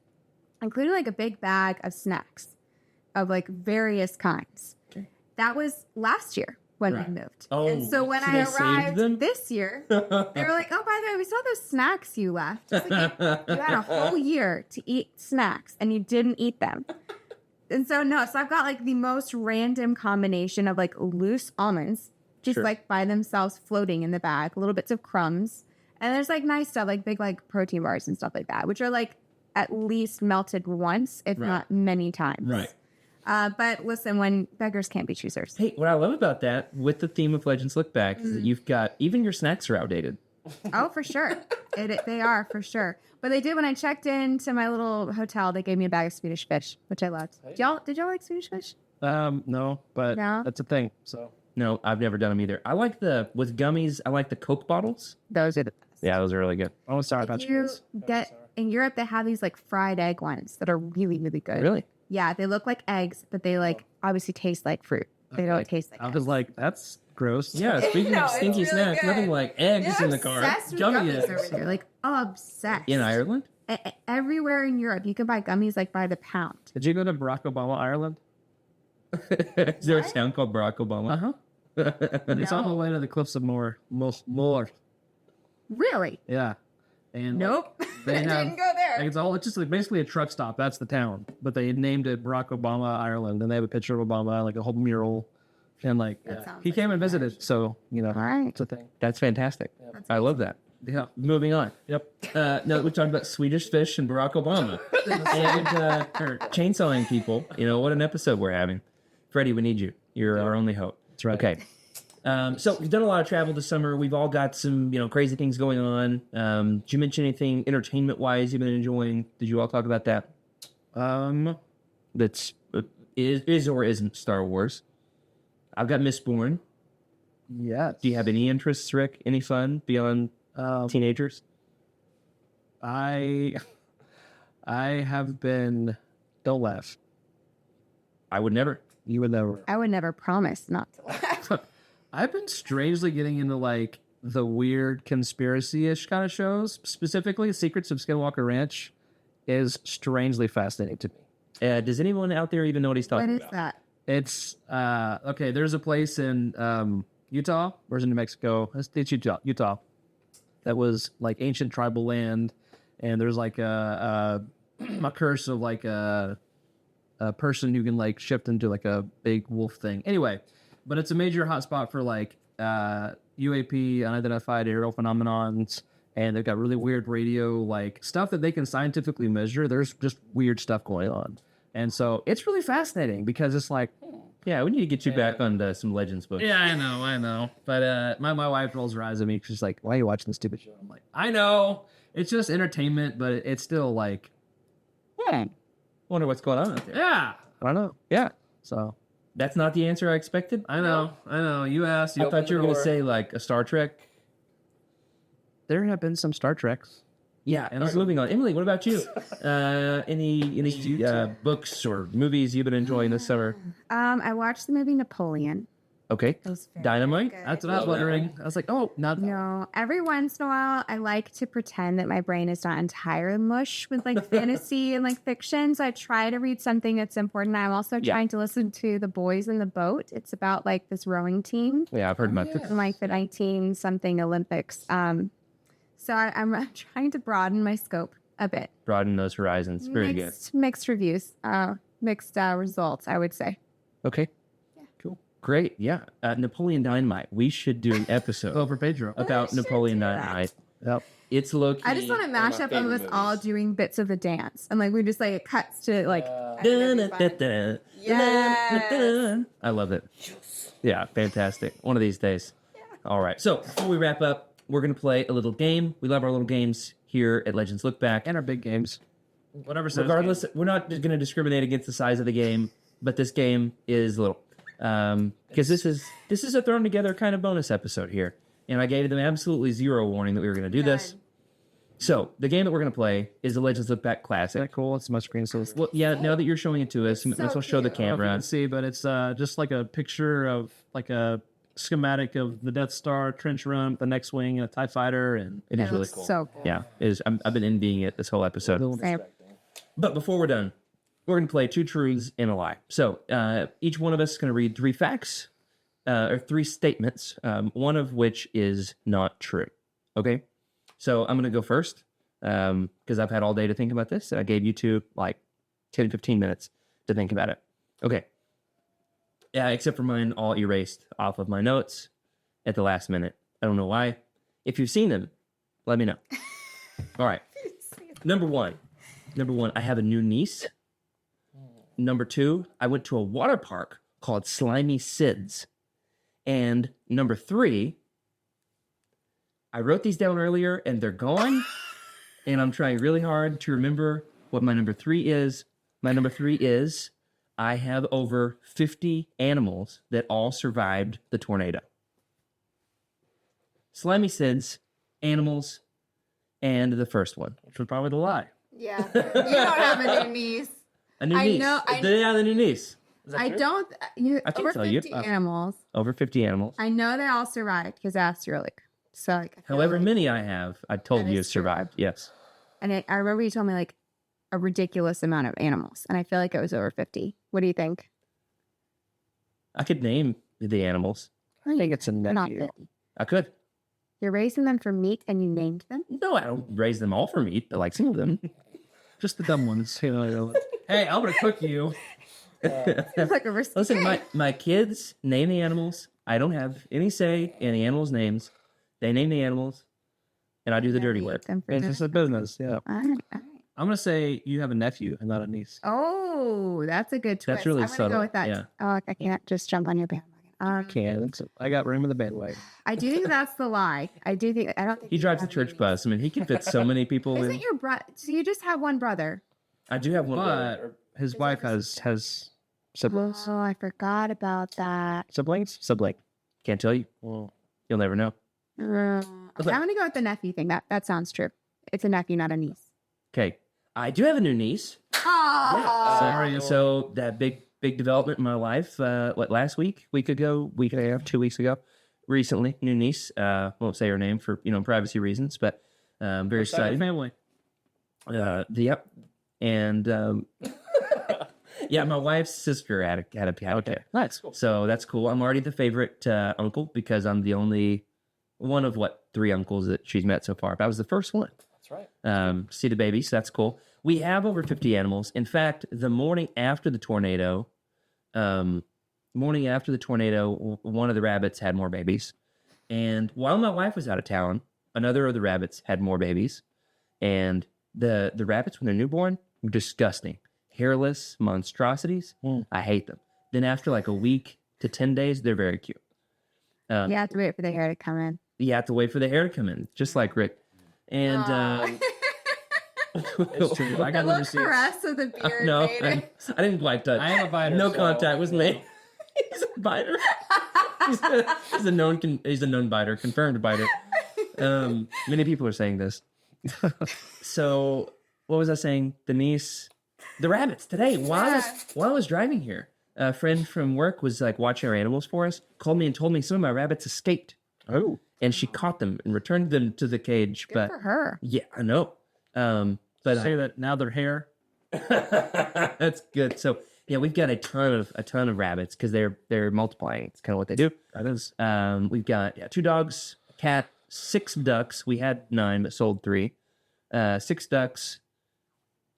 Speaker 5: including like a big bag of snacks of like various kinds.
Speaker 3: Okay.
Speaker 5: That was last year when
Speaker 3: Right.
Speaker 5: we moved.
Speaker 3: Oh,
Speaker 5: and so when
Speaker 3: so
Speaker 5: I
Speaker 3: they saved
Speaker 5: arrived
Speaker 3: them?
Speaker 5: this year, they were like, oh, by the way, we saw those snacks you left. It's like, you had a whole year to eat snacks and you didn't eat them. And so, no, so I've got like the most random combination of like loose almonds, just
Speaker 3: Sure.
Speaker 5: like by themselves floating in the bag, little bits of crumbs. And there's like nice stuff, like big like protein bars and stuff like that, which are like at least melted once, if
Speaker 3: Right.
Speaker 5: not many times.
Speaker 3: Right.
Speaker 5: But listen, when beggars can't be choosers.
Speaker 3: Hey, what I love about that, with the theme of Legends Look Back, is that you've got, even your snacks are outdated.
Speaker 5: Oh, for sure. They are, for sure. But they did, when I checked into my little hotel, they gave me a bag of Swedish fish, which I loved. Did y'all like Swedish fish?
Speaker 4: No, but
Speaker 5: No?
Speaker 4: that's a thing. So
Speaker 3: No, I've never done them either. I like with gummies, I like the Coke bottles.
Speaker 5: Those are the best.
Speaker 3: Yeah, those are really good.
Speaker 4: I'm sorry
Speaker 5: If
Speaker 4: about
Speaker 5: you get in Europe, they have these like fried egg ones that are really, really good.
Speaker 3: Really?
Speaker 5: Yeah, they look like eggs, but they like obviously taste like fruit. They don't taste like
Speaker 4: I
Speaker 5: eggs.
Speaker 4: was like, that's gross.
Speaker 3: Yeah, speaking
Speaker 5: No,
Speaker 3: of
Speaker 5: it's
Speaker 3: stinky
Speaker 5: really
Speaker 3: snacks,
Speaker 5: good.
Speaker 3: nothing like eggs
Speaker 5: They're
Speaker 3: in the car.
Speaker 5: obsessed with
Speaker 3: Gummy
Speaker 5: gummies over
Speaker 3: eggs.
Speaker 5: there, like obsessed.
Speaker 3: In Ireland?
Speaker 5: Everywhere in Europe, you can buy gummies like by the pound.
Speaker 4: Did you go to Barack Obama, Ireland?
Speaker 3: Is there a town called Barack Obama?
Speaker 4: Uh-huh. It's on the way to the cliffs of Moher. Moher.
Speaker 5: Really?
Speaker 4: Yeah. And
Speaker 5: Nope.
Speaker 4: they
Speaker 5: I
Speaker 4: have-
Speaker 5: didn't go there.
Speaker 4: it's just like basically a truck stop. That's the town. But they named it Barack Obama, Ireland. And they have a picture of Obama, like a whole mural. And like,
Speaker 5: That
Speaker 4: yeah.
Speaker 5: sounds
Speaker 4: He
Speaker 5: like
Speaker 4: came
Speaker 5: so
Speaker 4: and
Speaker 5: much.
Speaker 4: visited. So,
Speaker 5: All right.
Speaker 4: it's a thing.
Speaker 3: That's fantastic.
Speaker 5: That's
Speaker 3: I love that.
Speaker 4: Yeah.
Speaker 3: Moving on.
Speaker 4: Yep.
Speaker 3: No, we talked about Swedish fish and Barack Obama. And or chainsawing people. You know, what an episode we're having. Freddie, we need you. You're our only hope.
Speaker 4: That's right.
Speaker 3: Okay. So we've done a lot of travel this summer. We've all got some, crazy things going on. Did you mention anything entertainment-wise you've been enjoying? Did you all talk about that? That's is or isn't Star Wars. I've got Mistborn.
Speaker 4: Yes.
Speaker 3: Do you have any interests, Rick? Any fun beyond teenagers?
Speaker 4: I I have been. Don't laugh.
Speaker 3: I would never.
Speaker 4: You would never.
Speaker 5: I would never promise not to laugh.
Speaker 4: I've been strangely getting into like the weird conspiracy-ish kind of shows. Specifically, Secrets of Skinwalker Ranch is strangely fascinating to me.
Speaker 3: Does anyone out there even know what he's
Speaker 5: What
Speaker 3: talking
Speaker 5: is
Speaker 3: about?
Speaker 5: that?
Speaker 4: It's okay. There's a place in Utah, or is it New Mexico? It's Utah. That was like ancient tribal land, and there's like a curse of like a person who can like shift into like a big wolf thing. Anyway, but it's a major hotspot for like UAP, unidentified aerial phenomenons, and they've got really weird radio like stuff that they can scientifically measure. There's just weird stuff going on, and so it's really fascinating because it's like.
Speaker 3: Yeah, we need to get you back on some Legends books.
Speaker 4: Yeah, I know. But my wife rolls her eyes at me. She's like, "Why are you watching this stupid show?" I'm like, "I know. It's just entertainment, but it's still like,
Speaker 3: Wonder what's going on out there.
Speaker 4: yeah, I don't know.
Speaker 3: Yeah,
Speaker 4: So
Speaker 3: that's not the answer I expected.
Speaker 4: I know. You asked.
Speaker 3: I thought you were going to say like a Star Trek.
Speaker 4: There have been some Star Treks.
Speaker 3: Yeah, and moving on. Emily, what about you? Any books or movies you've been enjoying this summer?
Speaker 5: I watched the movie Napoleon.
Speaker 3: Okay,
Speaker 5: It was very
Speaker 3: Dynamite.
Speaker 5: good.
Speaker 4: That's what I was wondering. I was like, oh, not
Speaker 5: No, every once in a while, I like to pretend that my brain is not entirely mush with like fantasy and like fiction. So I try to read something that's important. I'm also
Speaker 3: Yeah.
Speaker 5: trying to listen to The Boys in the Boat. It's about like this rowing team
Speaker 3: Yeah, I've heard about this.
Speaker 5: in like the 19 something Olympics. So I'm trying to broaden my scope a bit.
Speaker 3: Broaden those horizons. Very good.
Speaker 5: Mixed reviews, mixed results, I would say.
Speaker 3: Okay. Cool. Great. Yeah. Napoleon Dynamite. We should do an episode
Speaker 4: over Pedro.
Speaker 3: about
Speaker 5: should
Speaker 3: Napoleon
Speaker 5: do that.
Speaker 3: Dynamite.
Speaker 4: Yep.
Speaker 3: It's low-key.
Speaker 5: I just want to mash up of us all doing bits of the dance, and like we just like it cuts to like. Yes.
Speaker 3: I love it. Yeah, fantastic. One of these days. All right. So before we wrap up, we're going to play a little game. We love our little games here at Legends Look Back.
Speaker 4: And our big games. Whatever. Says
Speaker 3: Regardless, we're not going to discriminate against the size of the game, but this game is little. Because this is a thrown together kind of bonus episode here. And I gave them absolutely zero warning that we were going to do this. So the game that we're going to play is the Legends Look Back
Speaker 4: Isn't
Speaker 3: Classic.
Speaker 4: that cool? It's my screen, so
Speaker 3: Well, yeah, now that you're showing it to us, let's all show the
Speaker 5: cute.
Speaker 3: camera.
Speaker 4: Let's see, but it's just like a picture of like a schematic of the Death Star, trench run, the next wing, and a TIE fighter, and
Speaker 3: It is really
Speaker 5: looks
Speaker 3: cool.
Speaker 5: so cool.
Speaker 3: Yeah, it is. I've been envying it this whole episode.
Speaker 5: Same.
Speaker 3: But before we're done, we're going to play two truths and a lie. So each one of us is going to read three facts or three statements, one of which is not true. Okay? So I'm going to go first because I've had all day to think about this. I gave you two like 10, 15 minutes to think about it. Okay. Yeah, except for mine all erased off of my notes at the last minute. I don't know why. If you've seen them, let me know. All right. Number one, I have a new niece. Number two, I went to a water park called Slimy Sid's. And number three, I wrote these down earlier and they're gone. And I'm trying really hard to remember what my number three is. My number three is I have over 50 animals that all survived the tornado. Slimy Sid's, animals, and the first one.
Speaker 4: which was probably the lie.
Speaker 5: Yeah, you don't have a new niece.
Speaker 3: A new
Speaker 5: I
Speaker 3: niece.
Speaker 5: know-
Speaker 3: Yeah, the new niece.
Speaker 5: I don't. You
Speaker 3: I can
Speaker 5: over
Speaker 3: tell you.
Speaker 5: 50 animals.
Speaker 3: Over 50 animals.
Speaker 5: I know they all survived because I asked you earlier. So like, I feel
Speaker 3: However
Speaker 5: like-
Speaker 3: many I have, I told
Speaker 5: That
Speaker 3: you
Speaker 5: is true.
Speaker 3: survived. Yes.
Speaker 5: and I remember you told me like a ridiculous amount of animals, and I feel like it was over 50. What do you think?
Speaker 3: I could name the animals.
Speaker 4: I think it's a
Speaker 5: Not
Speaker 4: nephew.
Speaker 5: 50.
Speaker 3: I could.
Speaker 5: You're raising them for meat, and you named them.
Speaker 3: No, I don't raise them all for meat, but like some of them.
Speaker 4: Just the dumb ones. You know, hey, I'm gonna cook you.
Speaker 5: It's like a risky
Speaker 3: Listen,
Speaker 5: game.
Speaker 3: my kids name the animals. I don't have any say in the animals' names. They name the animals, and I do the dirty
Speaker 5: Eat
Speaker 3: work.
Speaker 5: them for
Speaker 4: It's
Speaker 5: dinner.
Speaker 4: just a business. Yeah.
Speaker 5: All right, all right.
Speaker 4: I'm gonna say you have a nephew and not a niece.
Speaker 5: Oh, that's a good twist.
Speaker 3: That's really
Speaker 5: I'm gonna
Speaker 3: subtle,
Speaker 5: go with that.
Speaker 3: yeah.
Speaker 5: Oh, I can't just jump on your bandwagon.
Speaker 4: I got room in the bandwagon.
Speaker 5: I do think that's the lie. I do think. I don't think
Speaker 3: He
Speaker 5: you
Speaker 3: drives a
Speaker 5: have
Speaker 3: church
Speaker 5: any-
Speaker 3: bus. I mean, he can fit so many people in.
Speaker 5: Isn't your brother? So you just have one brother?
Speaker 3: I do have one.
Speaker 4: But his wife has siblings.
Speaker 5: Oh, I forgot about that.
Speaker 4: Sibling.
Speaker 3: Can't tell you.
Speaker 4: Well,
Speaker 3: You'll never know.
Speaker 5: Okay, I'm gonna go with the nephew thing. That sounds true. It's a nephew, not a niece.
Speaker 3: Okay. I do have a new niece.
Speaker 5: Oh,
Speaker 3: So that big development in my life. Last week ago, week and a half, 2 weeks ago, recently, new niece. Won't say her name for privacy reasons, but very excited.
Speaker 4: Family.
Speaker 3: Yep, and yeah, my wife's sister had a piano player.
Speaker 4: Nice. Cool.
Speaker 3: So that's cool. I'm already the favorite uncle because I'm the only one of 3 uncles that she's met so far. But I was the first one.
Speaker 4: That's right.
Speaker 3: See the baby, so that's cool. We have over 50 animals. In fact, the morning after the tornado, one of the rabbits had more babies. And while my wife was out of town, another of the rabbits had more babies. And the rabbits, when they're newborn, were disgusting. Hairless monstrosities. I hate them. Then after like a week to 10 days, they're very cute.
Speaker 5: you have to wait for the hair to come in.
Speaker 3: You have to wait for the hair to come in, just like Rick. And
Speaker 4: It's true. I got
Speaker 5: the
Speaker 4: the
Speaker 5: little
Speaker 4: receipts.
Speaker 5: caress of the beard.
Speaker 3: no,
Speaker 5: made it.
Speaker 3: I didn't quite touch.
Speaker 4: I am a biter.
Speaker 3: No
Speaker 4: so-
Speaker 3: contact was made. He's a biter. He's a known biter, confirmed biter. Many people are saying this. So, what was I saying? The rabbits today. While I was driving here, a friend from work was like watching our animals for us. Called me and told me some of my rabbits escaped.
Speaker 4: Oh.
Speaker 3: And she caught them and returned them to the cage.
Speaker 5: Good
Speaker 3: but
Speaker 5: for her.
Speaker 3: yeah, I know. But
Speaker 4: Say that now their hair.
Speaker 3: that's good. So yeah, we've got a ton of rabbits because they're multiplying. It's kind of what they do.
Speaker 4: That is.
Speaker 3: We've got 2 dogs, a cat, 6 ducks. We had 9 but sold 3. 6 ducks.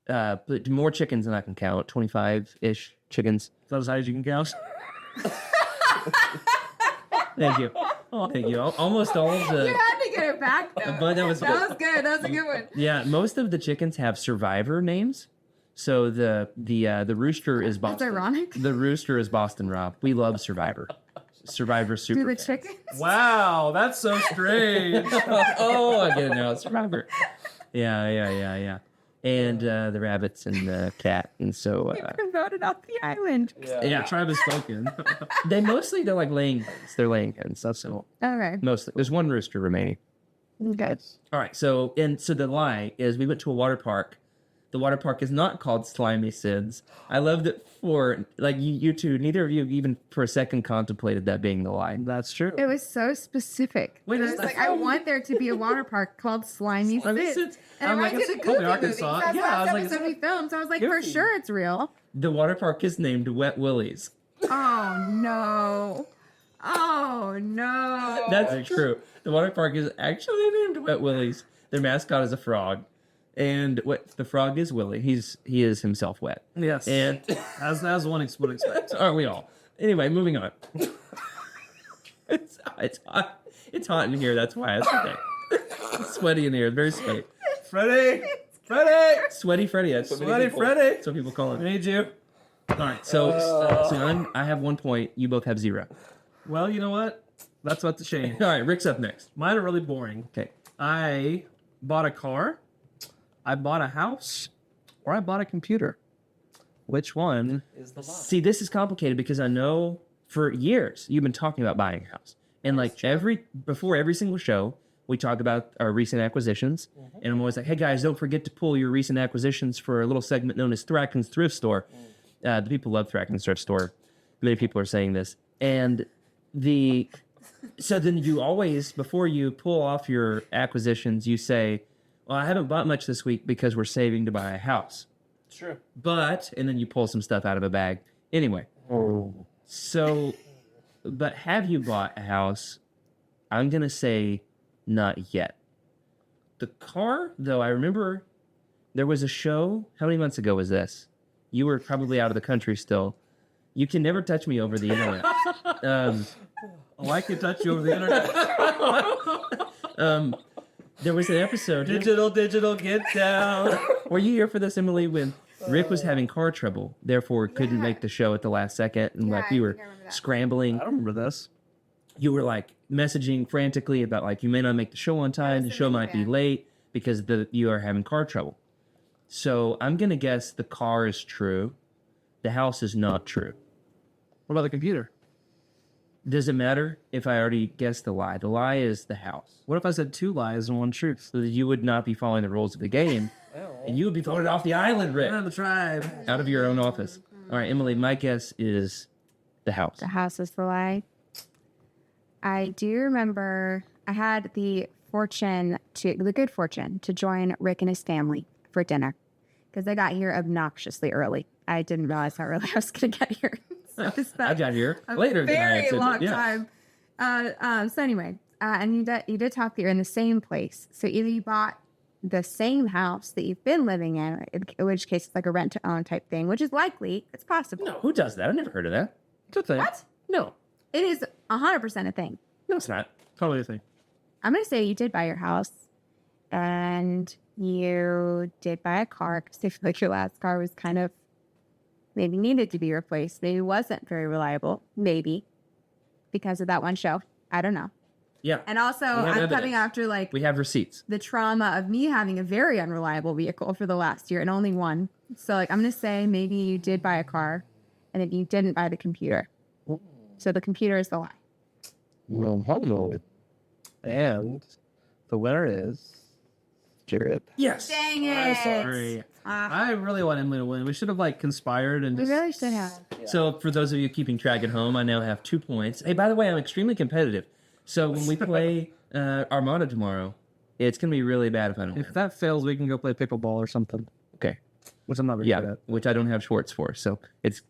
Speaker 3: But more chickens than I can count. 25-ish chickens.
Speaker 4: Is that as high as you can count?
Speaker 3: Thank you. Thank you. Almost all of
Speaker 5: You
Speaker 3: the.
Speaker 5: had to get it back though.
Speaker 3: But that was good.
Speaker 5: good. That was a good one.
Speaker 3: Yeah, most of the chickens have survivor names. So the rooster is Boston.
Speaker 5: That's ironic.
Speaker 3: The rooster is Boston Rob. We love Survivor. Survivor super.
Speaker 5: Do the
Speaker 3: fans.
Speaker 5: chickens?
Speaker 4: Wow, that's so strange.
Speaker 3: Oh, I get it now. It's Survivor. Yeah. And the rabbits and the cat. And so
Speaker 5: You're voted off the island.
Speaker 3: yeah.
Speaker 4: The tribe has spoken.
Speaker 3: they're like laying hens. They're laying hens. That's cool.
Speaker 5: Okay.
Speaker 3: Mostly. There's 1 rooster remaining.
Speaker 5: Good.
Speaker 3: All right. So the lie is we went to a water park. The water park is not called Slimy Sids. I loved it for like you two. Neither of you even for a second contemplated that being the lie.
Speaker 4: That's true.
Speaker 5: It was so specific.
Speaker 3: Wait,
Speaker 5: it
Speaker 3: is
Speaker 5: was
Speaker 3: that
Speaker 5: like, I want there to be a water park called Slimy
Speaker 3: Slimy
Speaker 5: Sids.
Speaker 3: Sids.
Speaker 5: And
Speaker 3: I'm
Speaker 5: it
Speaker 3: like,
Speaker 5: reminds me
Speaker 3: it's
Speaker 5: of the Goofy movie.
Speaker 4: Arkansas.
Speaker 5: That's
Speaker 4: Yeah,
Speaker 5: the
Speaker 4: I was
Speaker 5: last
Speaker 4: like,
Speaker 5: episode we filmed. So I was like,
Speaker 4: Goofy.
Speaker 5: for sure it's real.
Speaker 3: The water park is named Wet Willie's.
Speaker 5: Oh, no. Oh, no.
Speaker 3: That's true. The water park is actually named Wet Willie's. Their mascot is a frog. And what the frog is Willie. He is himself wet.
Speaker 4: Yes.
Speaker 3: And
Speaker 4: as one would expect.
Speaker 3: aren't we all? Anyway, moving on. it's hot. It's hot in here. That's why it's okay. It's sweaty in here. Very sweaty.
Speaker 4: Freddie!
Speaker 3: Sweaty Freddy. That's what
Speaker 4: Sweaty
Speaker 3: people,
Speaker 4: Freddy!
Speaker 3: That's what people call
Speaker 4: I
Speaker 3: him.
Speaker 4: need you.
Speaker 3: All right. So I have 1 point. You both have 0.
Speaker 4: Well, you know what? That's what's a shame.
Speaker 3: All right. Rick's up next.
Speaker 4: Mine are really boring.
Speaker 3: Okay.
Speaker 4: I bought a car, I bought a house, or I bought a computer. Which one is the lie?
Speaker 3: See, this is complicated because I know for years you've been talking about buying a house, and like before every single show, we talk about our recent acquisitions, and I'm always like, "Hey guys, don't forget to pull your recent acquisitions for a little segment known as Thraken's Thrift Store." The people love Thraken's Thrift Store. Many people are saying this, and so then you always, before you pull off your acquisitions, you say, "Well, I haven't bought much this week because we're saving to buy a house."
Speaker 4: True.
Speaker 3: But, and then you pull some stuff out of a bag. Anyway. So, but have you bought a house? I'm going to say not yet. The car, though, I remember there was a show. How many months ago was this? You were probably out of the country still. You can never touch me over the internet.
Speaker 4: Oh, I can touch you over the internet.
Speaker 3: There was an episode.
Speaker 4: Digital, get down.
Speaker 3: Were you here for this, Emily, when Rick was having car trouble, therefore couldn't make the show at the last second, and like you
Speaker 5: I
Speaker 3: were
Speaker 5: think I remember that.
Speaker 3: scrambling?
Speaker 4: I don't remember this.
Speaker 3: You were like messaging frantically about like you may not make the show on time, the
Speaker 5: was
Speaker 3: show
Speaker 5: the
Speaker 3: might be
Speaker 5: minivan.
Speaker 3: late because you are having car trouble. So I'm gonna guess the car is true, the house is not true.
Speaker 4: What about the computer?
Speaker 3: Does it matter if I already guessed the lie? The lie is the house.
Speaker 4: What if I said 2 lies and 1 truth?
Speaker 3: So that you would not be following the rules of the game And you would be voted off the island, Rick.
Speaker 4: the tribe.
Speaker 3: Out of your own office. All right, Emily, my guess is the house.
Speaker 5: The house is the lie. I do remember I had the good fortune to join Rick and his family for dinner because they got here obnoxiously early. I didn't realize how early I was going to get here. So
Speaker 3: I got here
Speaker 5: a
Speaker 3: later than I
Speaker 5: very
Speaker 3: had
Speaker 5: long
Speaker 3: yeah.
Speaker 5: time. So anyway, and you did talk that you're in the same place. So either you bought the same house that you've been living in which case it's like a rent to own type thing, which is likely. It's possible.
Speaker 3: No, who does that? I've never heard of that.
Speaker 4: It's a thing.
Speaker 5: What?
Speaker 3: No,
Speaker 5: It is 100% a thing.
Speaker 3: no, it's not.
Speaker 4: Totally a thing.
Speaker 5: I'm going to say you did buy your house and you did buy a car because I feel like your last car was kind of maybe needed to be replaced. Maybe wasn't very reliable. Maybe because of that one show. I don't know.
Speaker 3: Yeah.
Speaker 5: And also,
Speaker 3: We have
Speaker 5: I'm
Speaker 3: evidence.
Speaker 5: coming after like
Speaker 3: We have receipts.
Speaker 5: the trauma of me having a very unreliable vehicle for the last year and only one. So like, I'm going to say maybe you did buy a car and then you didn't buy the computer. So the computer is the lie.
Speaker 4: Well, hello. And the winner is Jared.
Speaker 3: Yes.
Speaker 5: Dang it.
Speaker 4: I'm sorry. I really want Emily to win. We should have like conspired and
Speaker 5: We
Speaker 4: just...
Speaker 5: really should have.
Speaker 3: So for those of you keeping track at home, I now have 2 points. Hey, by the way, I'm extremely competitive. So when we play Armada tomorrow, it's going to be really bad if I don't win.
Speaker 4: If that fails, we can go play pickleball or something,
Speaker 3: Okay.
Speaker 4: which I'm not very good
Speaker 3: Yeah,
Speaker 4: at.
Speaker 3: which I don't have shorts for. So it's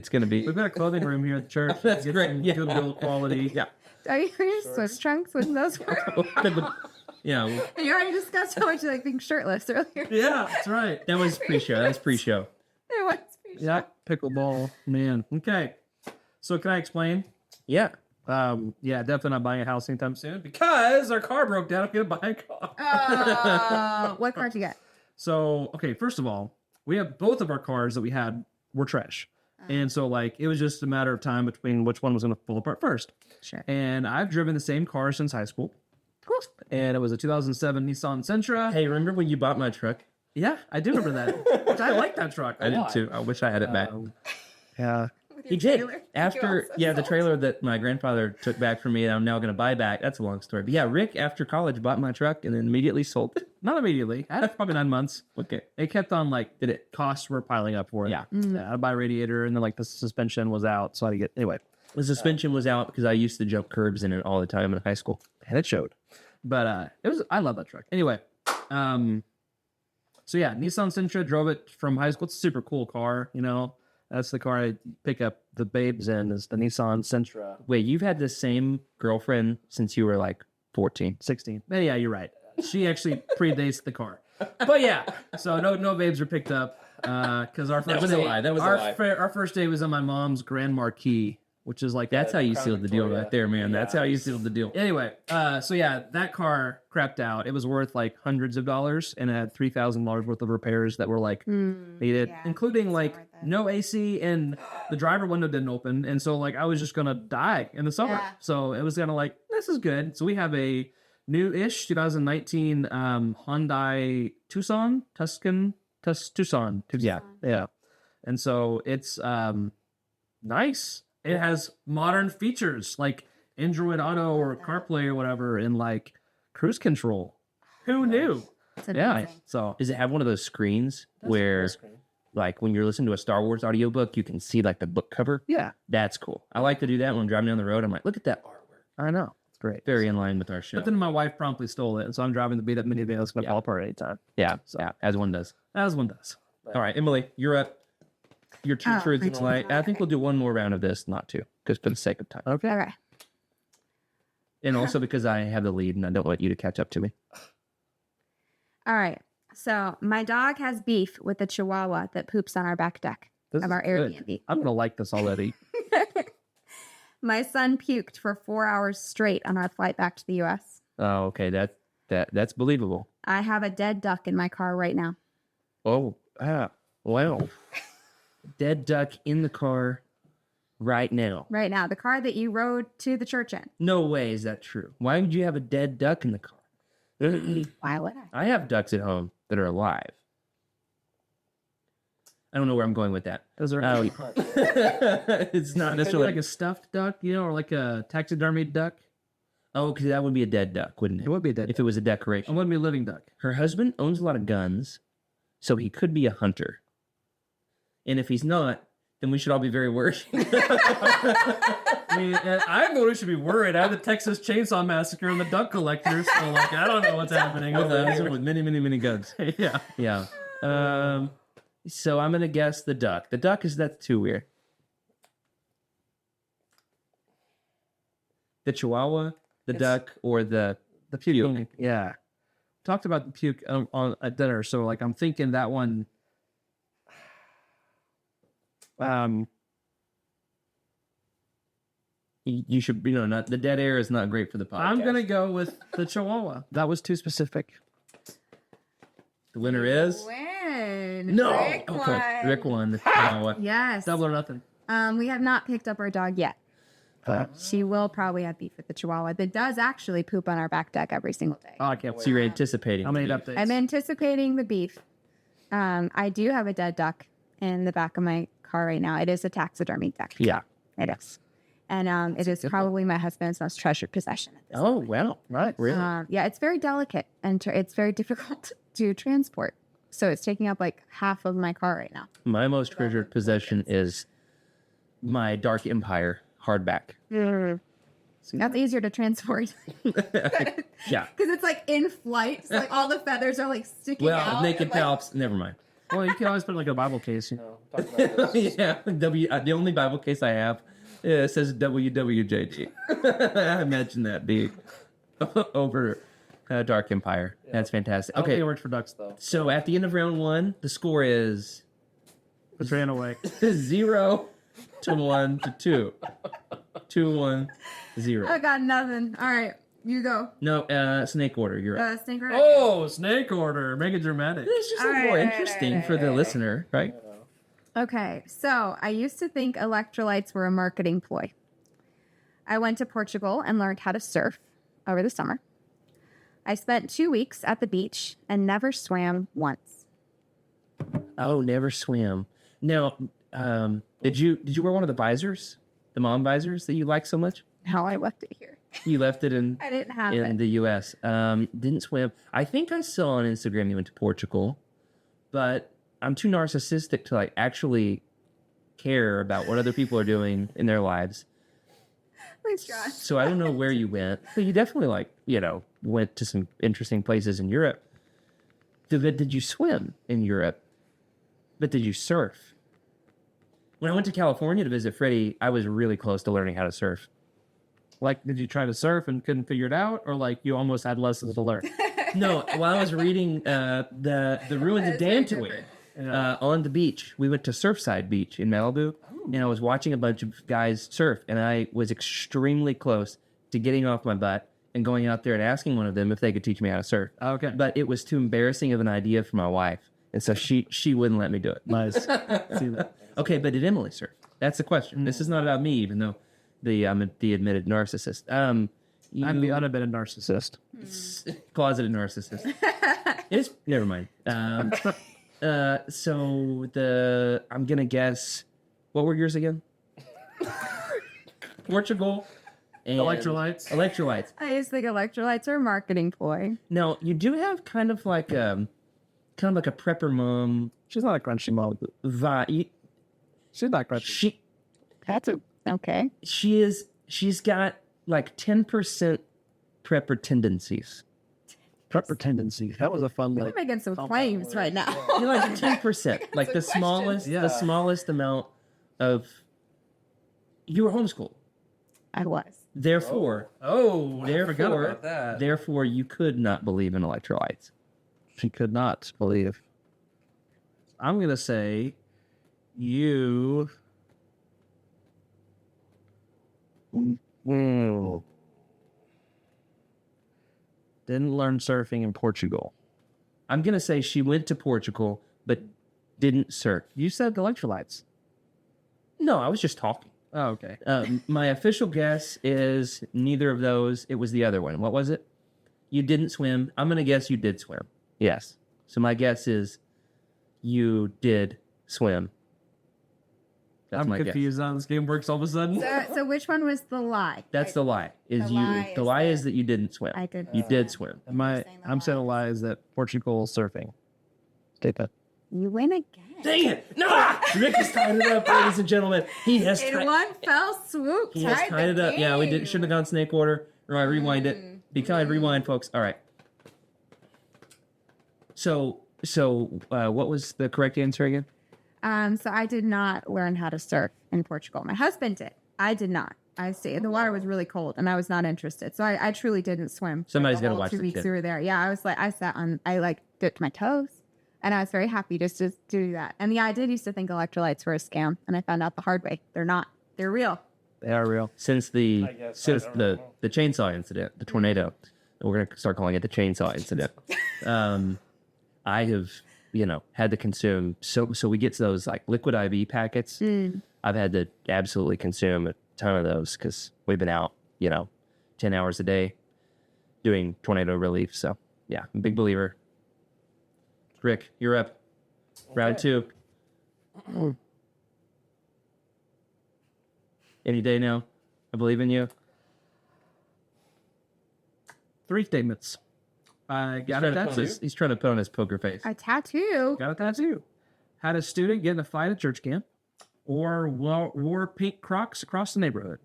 Speaker 3: going to be...
Speaker 4: We've got a clothing room here at the church.
Speaker 3: That's
Speaker 4: Get
Speaker 3: great.
Speaker 4: some
Speaker 3: Yeah.
Speaker 4: Good build quality.
Speaker 3: Yeah.
Speaker 5: Are you wearing Swiss trunks with those work?
Speaker 3: Yeah, well,
Speaker 5: You already discussed how much you like being shirtless earlier.
Speaker 4: Yeah, that's right.
Speaker 3: that was pre-show. That was pre-show.
Speaker 5: There was
Speaker 4: Yeah, pickleball, man. Okay. So can I explain?
Speaker 3: Yeah.
Speaker 4: Yeah, definitely not buying a house anytime soon because our car broke down. I'm gonna buy a car.
Speaker 5: what card you get?
Speaker 4: So, okay, first of all, we have both of our cars that we had were trash. And so, like, it was just a matter of time between which one was going to fall apart first.
Speaker 5: Sure.
Speaker 4: And I've driven the same car since high school.
Speaker 5: Cool.
Speaker 4: And it was a 2007 Nissan Sentra.
Speaker 3: Hey, remember when you bought my truck?
Speaker 4: Yeah, I do remember that. Which I like that truck.
Speaker 3: I did too. I wish I had it back.
Speaker 4: Yeah.
Speaker 3: He did. After, the trailer that my grandfather took back from me and I'm now going to buy back. That's a long story. But yeah, Rick, after college, bought my truck and then immediately sold it.
Speaker 4: Not immediately. I had probably 9 months.
Speaker 3: Okay.
Speaker 4: It kept on, like, costs were piling up for it.
Speaker 3: Yeah.
Speaker 4: I had to buy a radiator, and then, like, the suspension was out, so I had to get... Anyway.
Speaker 3: The suspension was out because I used to jump curbs in it all the time in high school.
Speaker 4: And it showed. But it was... I love that truck. Anyway. So, yeah, Nissan Sentra, drove it from high school. It's a super cool car, you know. That's the car I pick up the babes in, is the Nissan Sentra.
Speaker 3: Wait, you've had the same girlfriend since you were like 14.
Speaker 4: 16. But yeah, you're right. She actually predates the car. But yeah, so no babes were picked up because our first
Speaker 3: was a
Speaker 4: date,
Speaker 3: lie. That was a
Speaker 4: our,
Speaker 3: lie.
Speaker 4: Our first date was on my mom's Grand Marquis, which is like
Speaker 3: That's how you sealed the deal right there, man. That's how you sealed the deal.
Speaker 4: Anyway, so yeah, that car crapped out. It was worth like hundreds of dollars, and it had $3,000 worth of repairs that were like needed,
Speaker 5: yeah,
Speaker 4: including like
Speaker 5: worth it.
Speaker 4: no AC, and the driver window didn't open, and so like I was just gonna die in the summer.
Speaker 5: Yeah.
Speaker 4: So it was kind of like, this is good. So we have a new-ish 2019 Hyundai Tucson. Yeah, and so it's nice. It has modern features like Android Auto or CarPlay or whatever, and like cruise control. Who knew?
Speaker 5: It's
Speaker 4: Yeah.
Speaker 5: amazing.
Speaker 4: So
Speaker 3: Does it have one of those screens where, like, when you're listening to a Star Wars audiobook, you can see, like, the book cover?
Speaker 4: yeah,
Speaker 3: That's cool. I like to do that when I'm driving down the road. I'm like, look at that artwork.
Speaker 4: I know. It's great.
Speaker 3: Very in line with our show.
Speaker 4: But then my wife promptly stole it, and so I'm driving the beat up minivan. It's gonna fall apart anytime.
Speaker 3: yeah, as one does.
Speaker 4: As one does.
Speaker 3: All right, Emily, you're up. Your two
Speaker 5: Oh,
Speaker 3: truths
Speaker 5: my
Speaker 3: and a lie.
Speaker 5: truth.
Speaker 3: I think we'll do one more round of this, not two, because for the sake of time.
Speaker 4: Okay.
Speaker 5: Okay.
Speaker 3: And also because I have the lead and I don't want you to catch up to me.
Speaker 5: All right. So my dog has beef with the Chihuahua that poops on our back deck
Speaker 4: This
Speaker 5: of
Speaker 4: is
Speaker 5: our
Speaker 4: good.
Speaker 5: Airbnb.
Speaker 4: I'm gonna like this already.
Speaker 5: My son puked for 4 hours straight on our flight back to the U.S.
Speaker 3: Oh, okay. That's believable.
Speaker 5: I have a dead duck in my car right now.
Speaker 3: Oh, wow. Dead duck in the car right now.
Speaker 5: Right now, the car that you rode to the church in.
Speaker 3: No way is that true. Why would you have a dead duck in the car?
Speaker 5: Why would I?
Speaker 3: I have ducks at home that are alive. I don't know where I'm going with that.
Speaker 4: Is there
Speaker 3: Oh, it's not
Speaker 4: maybe
Speaker 3: necessarily
Speaker 4: like a stuffed duck, you know, or like a taxidermied duck?
Speaker 3: Oh, because that would be a dead duck, wouldn't it?
Speaker 4: It would be a dead
Speaker 3: if
Speaker 4: duck.
Speaker 3: it was a
Speaker 4: It
Speaker 3: decoration.
Speaker 4: wouldn't be a living duck.
Speaker 3: Her husband owns a lot of guns, So he could be a hunter. And if he's not, then we should all be very worried.
Speaker 4: I mean, I know we should be worried. I had the Texas Chainsaw Massacre and the duck collectors, so like I don't know what's happening with that.
Speaker 3: with many, many, many guns.
Speaker 4: Yeah.
Speaker 3: Yeah. So I'm gonna guess the duck. The duck that's too weird. The Chihuahua, the duck, or the
Speaker 4: puke. Yeah. Talked about the puke on at dinner, so like I'm thinking that one.
Speaker 3: You should, not the dead air is not great for the podcast.
Speaker 4: I'm gonna go with the Chihuahua. That was too specific.
Speaker 3: The winner is
Speaker 5: Win.
Speaker 3: no.
Speaker 5: Rick
Speaker 3: Okay,
Speaker 5: won.
Speaker 3: Rick won. The Chihuahua.
Speaker 5: Yes.
Speaker 4: Double or nothing.
Speaker 5: We have not picked up our dog yet. She will probably have beef with the Chihuahua that does actually poop on our back deck every single day.
Speaker 4: Oh, I can't
Speaker 3: So
Speaker 4: wait.
Speaker 3: you're anticipating.
Speaker 4: How many updates?
Speaker 5: I'm anticipating the beef. I do have a dead duck in the back of my car right now. It is a taxidermy duck.
Speaker 3: Yeah.
Speaker 5: It is. And it is probably my husband's most treasured possession. At this
Speaker 3: Oh wow! Right, really?
Speaker 5: yeah, it's very delicate and it's very difficult to transport. So it's taking up like half of my car right now.
Speaker 3: My most treasured possession is my Dark Empire hardback.
Speaker 5: That's easier to transport
Speaker 3: Yeah.
Speaker 5: because it's like in flight. So like all the feathers are like sticking
Speaker 3: Well,
Speaker 5: out.
Speaker 3: naked
Speaker 5: and, like,
Speaker 3: palps. Never mind.
Speaker 4: Well, you can always put like a Bible case, you know. Talk about this.
Speaker 3: Yeah. The only Bible case I have says WWJD. I imagine that being over Dark Empire. That's fantastic.
Speaker 4: I don't think
Speaker 3: Okay.
Speaker 4: it worked for ducks though.
Speaker 3: So at the end of round one, the score is
Speaker 4: It ran away.
Speaker 3: 0 to 1 to 2. 2, 1, 0.
Speaker 5: I got nothing. All right, you go.
Speaker 3: No, snake order. You're up.
Speaker 5: Stinker.
Speaker 4: Oh, snake order. Make it dramatic.
Speaker 3: It's just a
Speaker 5: All
Speaker 3: little more
Speaker 5: right,
Speaker 3: interesting for the listener, right?
Speaker 5: Okay, so I used to think electrolytes were a marketing ploy. I went to Portugal and learned how to surf over the summer. I spent 2 weeks at the beach and never swam once.
Speaker 3: Oh, never swim. Now, did you wear one of the visors, the mom visors that you like so much?
Speaker 5: How I left it here.
Speaker 3: You left it in
Speaker 5: I didn't have
Speaker 3: in
Speaker 5: it.
Speaker 3: the U.S. Didn't swim. I think I saw on Instagram you went to Portugal, but I'm too narcissistic to like actually care about what other people are doing in their lives.
Speaker 5: Thanks, Josh.
Speaker 3: So I don't know where you went, but you definitely went to some interesting places in Europe. Did you swim in Europe? But did you surf? When I went to California to visit Freddie, I was really close to learning how to surf.
Speaker 4: Like, did you try to surf and couldn't figure it out, or like you almost had lessons to learn?
Speaker 3: No, while I was reading the ruins of Dantooine on the beach, we went to Surfside Beach in Malibu, and I was watching a bunch of guys surf, and I was extremely close to getting off my butt and going out there and asking one of them if they could teach me how to surf.
Speaker 4: Okay.
Speaker 3: But it was too embarrassing of an idea for my wife, and so she wouldn't let me do it.
Speaker 4: Nice. See that?
Speaker 3: Okay, but did Emily surf? That's the question. This is not about me, even though I'm the admitted narcissist.
Speaker 4: I'm the unadmitted narcissist.
Speaker 3: Closeted narcissist. It's never mind. So I'm gonna guess. What were yours again? Portugal. And
Speaker 4: Electrolytes.
Speaker 3: Electrolytes.
Speaker 5: I just think electrolytes are a marketing ploy.
Speaker 3: Now you do have kind of like a prepper mom
Speaker 4: She's not a crunchy mom.
Speaker 3: vibe.
Speaker 4: She's not crunchy.
Speaker 5: Okay.
Speaker 3: She's got like 10% prepper tendencies.
Speaker 4: Prepper tendencies. That was a fun
Speaker 5: We're
Speaker 4: like.
Speaker 5: making some claims right now.
Speaker 3: You're like 10%, like the smallest,
Speaker 4: Yeah.
Speaker 3: the smallest amount of. You were homeschooled,
Speaker 5: I was.
Speaker 3: therefore,
Speaker 4: Oh, I forgot
Speaker 3: therefore,
Speaker 4: about that.
Speaker 3: therefore, you could not believe in electrolytes.
Speaker 4: She could not believe. I'm gonna say, you. Didn't learn surfing in Portugal.
Speaker 3: I'm gonna say she went to Portugal, but didn't surf.
Speaker 4: You said electrolytes.
Speaker 3: No, I was just talking.
Speaker 4: Oh, okay.
Speaker 3: My official guess is neither of those. It was the other one. What was it? You didn't swim. I'm gonna guess you did swim. Yes. So my guess is you did swim. That's
Speaker 4: I'm
Speaker 3: my
Speaker 4: confused
Speaker 3: guess.
Speaker 4: how this game works all of a sudden.
Speaker 5: So which one was the lie?
Speaker 3: That's the lie. Is
Speaker 5: The
Speaker 3: you?
Speaker 5: lie
Speaker 3: The
Speaker 5: is
Speaker 3: lie
Speaker 5: that
Speaker 3: is that you didn't swim.
Speaker 5: I didn't
Speaker 3: You
Speaker 5: swim.
Speaker 3: did swim.
Speaker 4: I'm
Speaker 5: saying the
Speaker 4: saying a
Speaker 5: lie.
Speaker 4: lie is that Portugal surfing. State that.
Speaker 5: You win again.
Speaker 3: Dang it! No! Rick has tied it up, ladies and gentlemen. He has
Speaker 5: In
Speaker 3: tied
Speaker 5: one fell swoop.
Speaker 3: He has tied it up. Yeah, we shouldn't have gone snake order. Or I rewind it. Be kind, rewind, folks. All right. So, what was the correct answer again?
Speaker 5: So I did not learn how to surf in Portugal. My husband did. I did not. I stayed. The water was really cold, and I was not interested. So I truly didn't swim.
Speaker 3: Somebody's
Speaker 5: got
Speaker 3: gotta
Speaker 5: to
Speaker 3: watch
Speaker 5: 2
Speaker 3: the
Speaker 5: weeks
Speaker 3: kid.
Speaker 5: we were there. Yeah, I dipped my toes, and I was very happy just to do that. And yeah, I did used to think electrolytes were a scam, and I found out the hard way. They're not. They're real.
Speaker 4: They are real.
Speaker 3: Since the chainsaw incident, the tornado, we're gonna start calling it the chainsaw incident. I have, had to consume so we get those like liquid IV packets. I've had to absolutely consume a ton of those because we've been out, 10 hours a day doing tornado relief. So yeah, I'm a big believer. Rick, you're up. Round 2. Any day now. I believe in you.
Speaker 4: 3 statements. I got a tattoo.
Speaker 3: He's trying to put on his poker face.
Speaker 5: A tattoo.
Speaker 4: Got a tattoo. Had a student get in a fight at church camp, or wore pink Crocs across the neighborhood.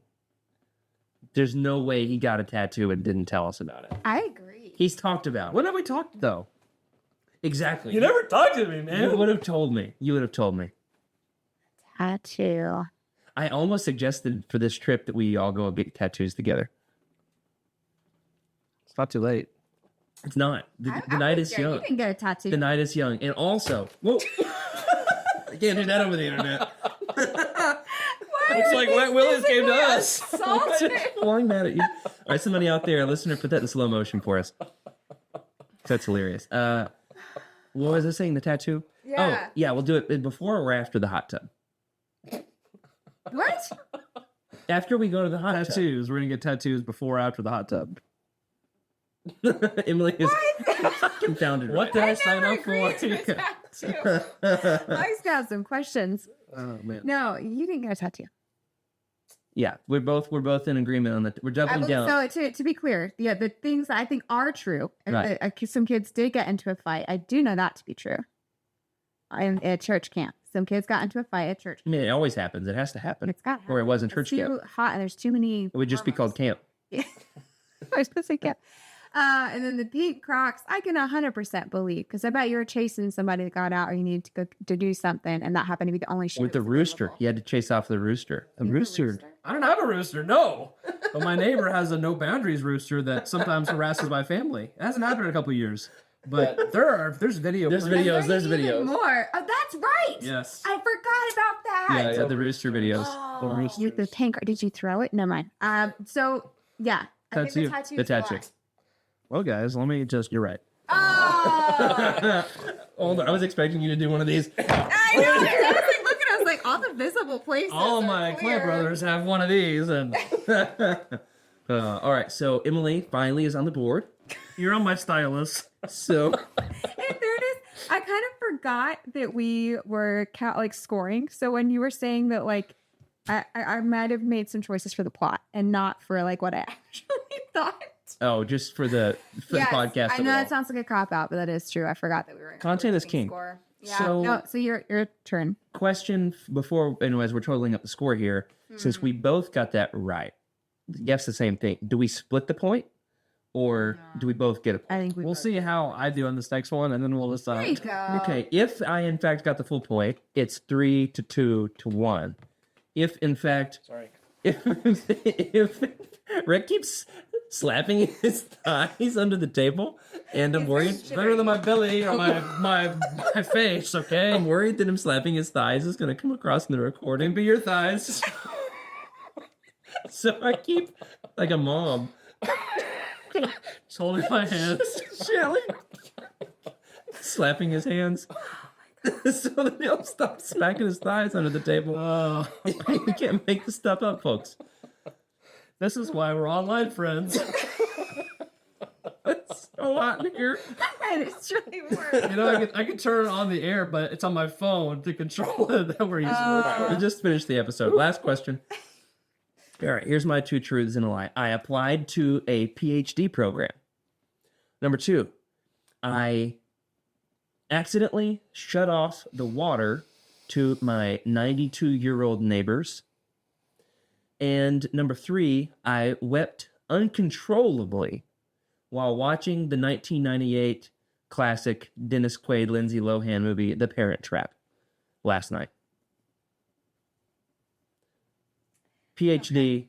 Speaker 3: There's no way he got a tattoo and didn't tell us about it.
Speaker 5: I agree.
Speaker 3: He's talked about it.
Speaker 4: When have we talked though?
Speaker 3: Exactly.
Speaker 4: never talked to me, man.
Speaker 3: You would have told me.
Speaker 5: Tattoo.
Speaker 3: I almost suggested for this trip that we all go and get tattoos together.
Speaker 4: It's not too late.
Speaker 3: It's not. The night is young.
Speaker 5: You can get a tattoo.
Speaker 3: The night is young. And also, whoa. I can't do that over the internet.
Speaker 4: It's like Wet Willies came to us.
Speaker 3: Flying mad at you. All right, somebody out there, listener, put that in slow motion for us. That's hilarious. What was I saying? The tattoo?
Speaker 5: Yeah.
Speaker 3: Oh, yeah, we'll do it before or after the hot tub.
Speaker 5: What?
Speaker 3: After we go to the hot
Speaker 4: Tattoos. We're gonna get tattoos before or after the hot tub.
Speaker 3: tub. Emily is confounded.
Speaker 4: What
Speaker 3: right
Speaker 4: did I sign up for?
Speaker 5: Mike's got some questions.
Speaker 4: Oh man.
Speaker 5: No, you didn't get a tattoo.
Speaker 3: Yeah, we're both in agreement on that. We're doubling down.
Speaker 5: So to be clear, the things that I think are true.
Speaker 3: Right.
Speaker 5: Some kids did get into a fight. I do know that to be true. At church camp, some kids got into a fight at church.
Speaker 3: I mean, it always happens. It has to happen.
Speaker 5: It's got
Speaker 3: Or it wasn't
Speaker 5: It's
Speaker 3: church
Speaker 5: too
Speaker 3: camp.
Speaker 5: hot, and there's too many.
Speaker 3: It would just be called camp.
Speaker 5: Yeah. I was supposed to say camp. And then the pink Crocs, I can 100% believe, because I bet you were chasing somebody that got out, or you needed to go to do something, and that happened to be the only shoe.
Speaker 3: With the rooster. He had to chase off the rooster.
Speaker 4: A rooster. I don't have a rooster, no. But my neighbor has a no boundaries rooster that sometimes harasses my family. It hasn't happened in a couple of years. But there's video.
Speaker 3: There's
Speaker 5: And
Speaker 3: videos. There's
Speaker 5: even
Speaker 3: videos.
Speaker 5: more. Oh, that's right.
Speaker 4: Yes.
Speaker 5: I forgot about that.
Speaker 3: Yeah, the rooster videos.
Speaker 5: Oh, the pink. Did you throw it? Never mind. So yeah, I think the tattoo.
Speaker 3: The tattoo.
Speaker 4: Well, guys, let me just. You're right.
Speaker 5: Oh,
Speaker 3: Hold on, I was expecting you to do one of these.
Speaker 5: I know. I was like looking. I was like, all the visible places.
Speaker 4: All of
Speaker 5: are
Speaker 4: my
Speaker 5: clear.
Speaker 4: clan brothers have one of these, and
Speaker 3: All right, so Emily finally is on the board.
Speaker 4: you're on my stylus.
Speaker 3: So
Speaker 5: In fairness, I kind of forgot that we were scoring. So when you were saying that, I might have made some choices for the plot and not for what I actually thought.
Speaker 3: just for the podcast.
Speaker 5: I know that sounds like a cop out, but that is true. I forgot that we were
Speaker 3: Content is king.
Speaker 5: Score. Yeah.
Speaker 3: So-
Speaker 5: So your turn.
Speaker 3: Question before, anyways, we're totaling up the score here. Since we both got that right, guess the same thing. Do we split the point, or do we both get a point?
Speaker 5: I think
Speaker 4: We'll see how I do on this next one, and then we'll
Speaker 5: There you
Speaker 4: decide.
Speaker 5: go.
Speaker 3: Okay, if I in fact got the full point, it's 3-2-1. If in fact, if Rick keeps slapping his thighs under the table, and I'm worried,
Speaker 4: Better than my belly or my face, okay?
Speaker 3: I'm worried that him slapping his thighs is going to come across in the recording.
Speaker 4: Be your thighs.
Speaker 3: So I keep like a mom.
Speaker 4: Just holding my hands.
Speaker 3: Shelly slapping his hands. So that he'll stop smacking his thighs under the table.
Speaker 4: Oh,
Speaker 3: You can't make this stuff up, folks.
Speaker 4: this is why we're online friends.
Speaker 3: It's so hot in here.
Speaker 5: And it's really weird.
Speaker 4: You know, I can turn it on the air, but it's on my phone to control it. That we're using.
Speaker 3: We just finished the episode. Last question. All right, here's my 2 truths and a lie. I applied to a PhD program. Number 2, I accidentally shut off the water to my 92-year-old neighbors. And number 3, I wept uncontrollably while watching the 1998 classic Dennis Quaid, Lindsay Lohan movie, The Parent Trap, last night. PhD,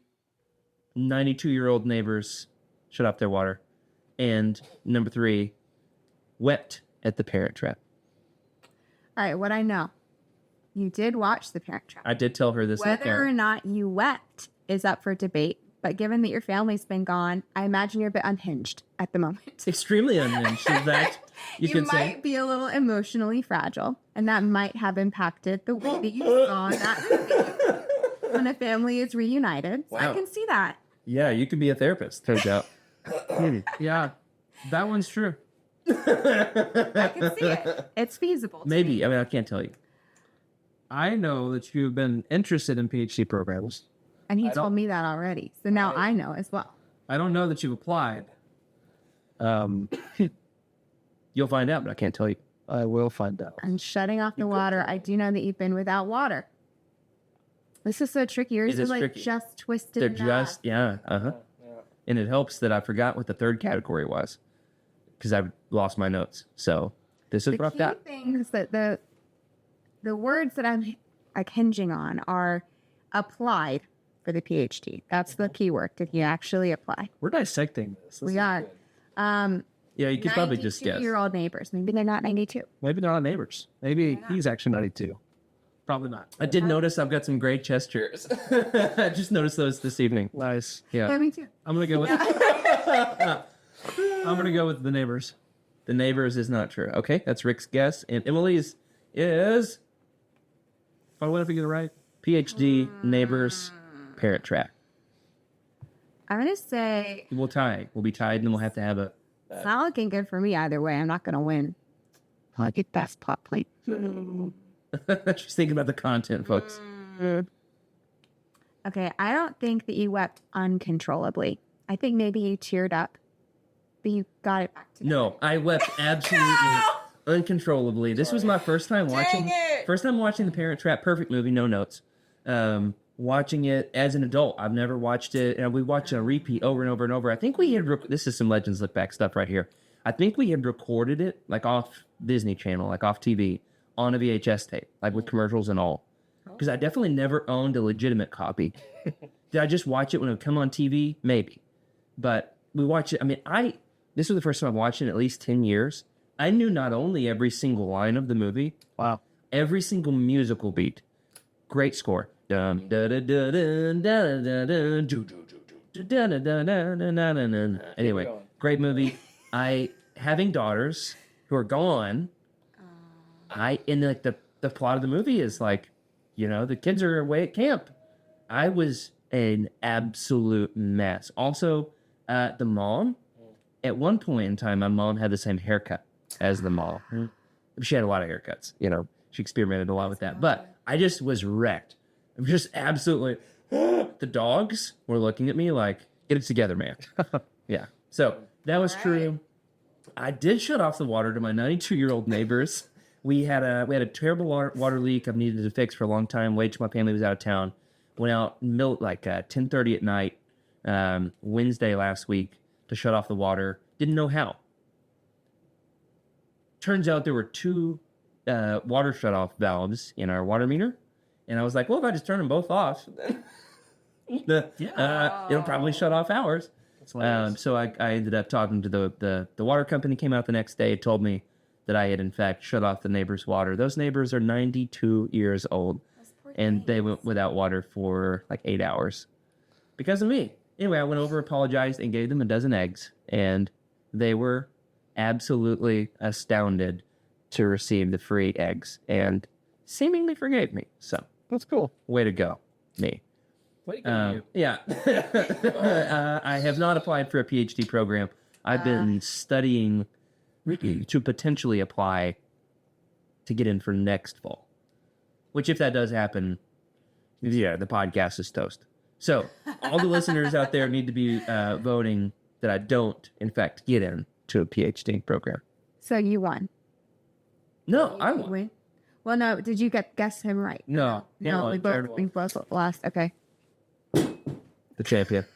Speaker 3: 92-year-old neighbors shut off their water. And number 3, wept at The Parent Trap.
Speaker 5: All right, what I know. You did watch The Parent Trap.
Speaker 3: I did tell her this.
Speaker 5: Whether or not you wept is up for debate. But given that your family's been gone, I imagine you're a bit unhinged at the moment.
Speaker 3: Extremely unhinged. In fact, you could say.
Speaker 5: might be a little emotionally fragile, and that might have impacted the way that you saw that movie when a family is reunited. So I
Speaker 3: Wow.
Speaker 5: can see that.
Speaker 3: Yeah, you could be a therapist, turns out.
Speaker 4: Yeah, that one's true.
Speaker 5: I can see it. It's feasible. to me.
Speaker 3: Maybe. I mean, I can't tell you.
Speaker 4: I know that you've been interested in PhD programs.
Speaker 5: And he told me that already. So now I know as well.
Speaker 4: I don't know that you've applied.
Speaker 3: You'll find out, but I can't tell you.
Speaker 4: I will find out.
Speaker 5: And shutting off the water, I do know that you've been without water. This is so tricky. Yours
Speaker 3: It
Speaker 5: is
Speaker 3: is
Speaker 5: like
Speaker 3: tricky.
Speaker 5: just twisted.
Speaker 3: They're
Speaker 5: in
Speaker 3: just,
Speaker 5: half.
Speaker 3: yeah, uh-huh. And it helps that I forgot what the third category was because I lost my notes. So this is
Speaker 5: The
Speaker 3: what I've
Speaker 5: key
Speaker 3: got.
Speaker 5: things that the words that I'm like hinging on are applied for the PhD. That's the key word. Did you actually apply?
Speaker 4: We're dissecting this.
Speaker 5: We are.
Speaker 3: Yeah, you could probably just guess.
Speaker 5: 92-year-old neighbors. Maybe they're not 92.
Speaker 4: Maybe they're not neighbors. Maybe he's actually 92. Probably not.
Speaker 3: I did notice I've got some gray chest hairs. I just noticed those this evening.
Speaker 4: Nice.
Speaker 5: Yeah,
Speaker 3: Yeah.
Speaker 5: me too.
Speaker 4: I'm gonna go with. I'm gonna go with the neighbors.
Speaker 3: The neighbors is not true. Okay, that's Rick's guess. And Emily's is
Speaker 4: But what if we get it right?
Speaker 3: PhD, neighbors, Parent Trap.
Speaker 5: I'm going to say
Speaker 3: We'll tie. We'll be tied, and then we'll have to have a...
Speaker 5: it's not looking good for me either way. I'm not going to win. I get best plot plate.
Speaker 3: Just thinking about the content, folks.
Speaker 5: Okay, I don't think that you wept uncontrollably. I think maybe you teared up, but you got it back together.
Speaker 3: No, I wept absolutely uncontrollably. This was my first time watching The Parent Trap. Perfect movie, no notes. Watching it as an adult. I've never watched it, and we watched a repeat over and over and over. I think we had this is some Legends Look Back stuff right here. I think we had recorded it like off Disney Channel, like off TV, on a VHS tape, like with commercials and all. Because I definitely never owned a legitimate copy. Did I just watch it when it would come on TV? Maybe. But we watched it. I mean, this was the first time I've watched it in at least 10 years. I knew not only every single line of the movie,
Speaker 4: Wow.
Speaker 3: every single musical beat. Great score. Dum, da, da, da, dun, da, da, da, dun, do, do, do, do, da, da, da, da, da, da, da, da. Anyway, great movie. Having daughters who are gone, the plot of the movie is like, the kids are away at camp. I was an absolute mess. Also, the mom, at one point in time, my mom had the same haircut as the mom. She had a lot of haircuts, she experimented a lot with that. But I just was wrecked. I'm just absolutely, the dogs were looking at me like, get it together, man. Yeah. So that was true. I did shut off the water to my 92-year-old neighbors. We had a terrible water leak I've needed to fix for a long time. Waited till my family was out of town. Went out 10:30 at night, Wednesday last week, to shut off the water. Didn't know how. Turns out there were 2 water shut-off valves in our water meter. And I was like, well, if I just turn them both off, it'll probably shut off ours. So I ended up talking to the water company, came out the next day, told me that I had, in fact, shut off the neighbor's water. Those neighbors are 92 years old, and they went without water for like 8 hours because of me. Anyway, I went over, apologized, and gave them a dozen eggs, and they were absolutely astounded to receive the free eggs and seemingly forgave me. So
Speaker 4: That's cool.
Speaker 3: way to go, me.
Speaker 4: Way to go, you.
Speaker 3: Yeah. I have not applied for a PhD program. I've been studying to potentially apply to get in for next fall. Which, if that does happen, the podcast is toast. So, all the listeners out there need to be voting that I don't, in fact, get in to a PhD program.
Speaker 5: So you won.
Speaker 3: No, I won.
Speaker 5: Wait. Well, no. Did you guess him right?
Speaker 4: No.
Speaker 5: No, we both lost. Okay.
Speaker 3: The champion.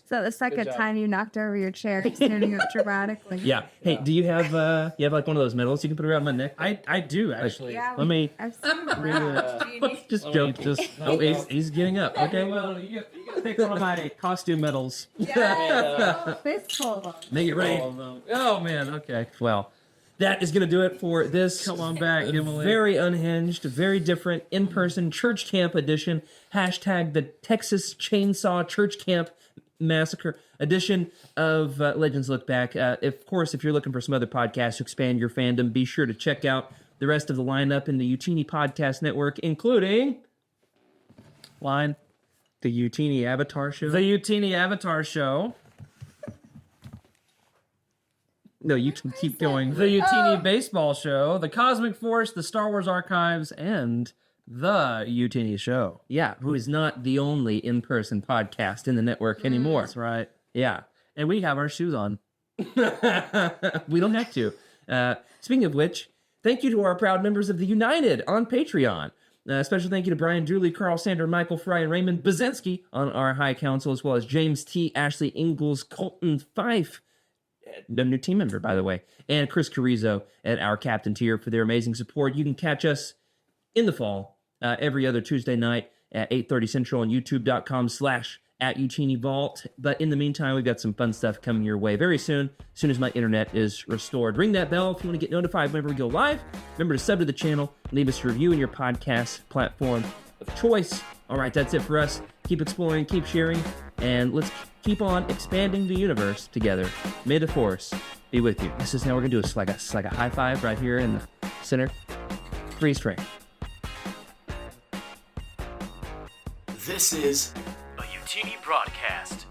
Speaker 5: So the second time you knocked over your chair, standing up dramatically.
Speaker 3: Yeah. Hey, do you have like one of those medals you can put around my neck?
Speaker 4: I do actually.
Speaker 5: Yeah,
Speaker 3: Let me
Speaker 5: I've seen that.
Speaker 3: just joke. Oh, he's getting up. Okay.
Speaker 4: Well, you gotta pick one of my costume medals.
Speaker 5: Fistful.
Speaker 3: Make it rain. Oh man. Okay. Well, that is going to do it for this.
Speaker 4: Come on back, Emily.
Speaker 3: Very unhinged, very different in-person church camp edition. Hashtag the Texas Chainsaw Church Camp Massacre edition of Legends Look Back. Of course, if you're looking for some other podcasts to expand your fandom, be sure to check out the rest of the lineup in the Utini Podcast Network, including
Speaker 4: Line.
Speaker 3: the Utini Avatar Show.
Speaker 4: The Utini Avatar Show.
Speaker 3: No, you can keep going.
Speaker 4: The Utini Baseball Show. The Cosmic Force. The Star Wars Archives. And the Utini Show.
Speaker 3: Yeah, who is not the only in-person podcast in the network anymore.
Speaker 4: That's right.
Speaker 3: Yeah.
Speaker 4: And we have our shoes on.
Speaker 3: We don't have to. Speaking of which, thank you to our proud members of the United on Patreon. Special thank you to Brian Dooley, Carl Sander, Michael Fry, and Raymond Bazinski on our High Council, as well as James T., Ashley Ingalls, Colton Fife, a new team member, by the way, and Chris Carrizo at our Captain tier for their amazing support. You can catch us in the fall every other Tuesday night at 8:30 Central on youtube.com/@UtiniVault. But in the meantime, we've got some fun stuff coming your way very soon as my internet is restored. Ring that bell if you want to get notified whenever we go live. Remember to sub to the channel, leave us a review in your podcast platform of choice. All right, that's it for us. Keep exploring, keep sharing, and let's keep on expanding the universe together. May the Force be with you. This is now we're going to do like a high five right here in the center. Freeze frame.
Speaker 2: This is a Utini broadcast.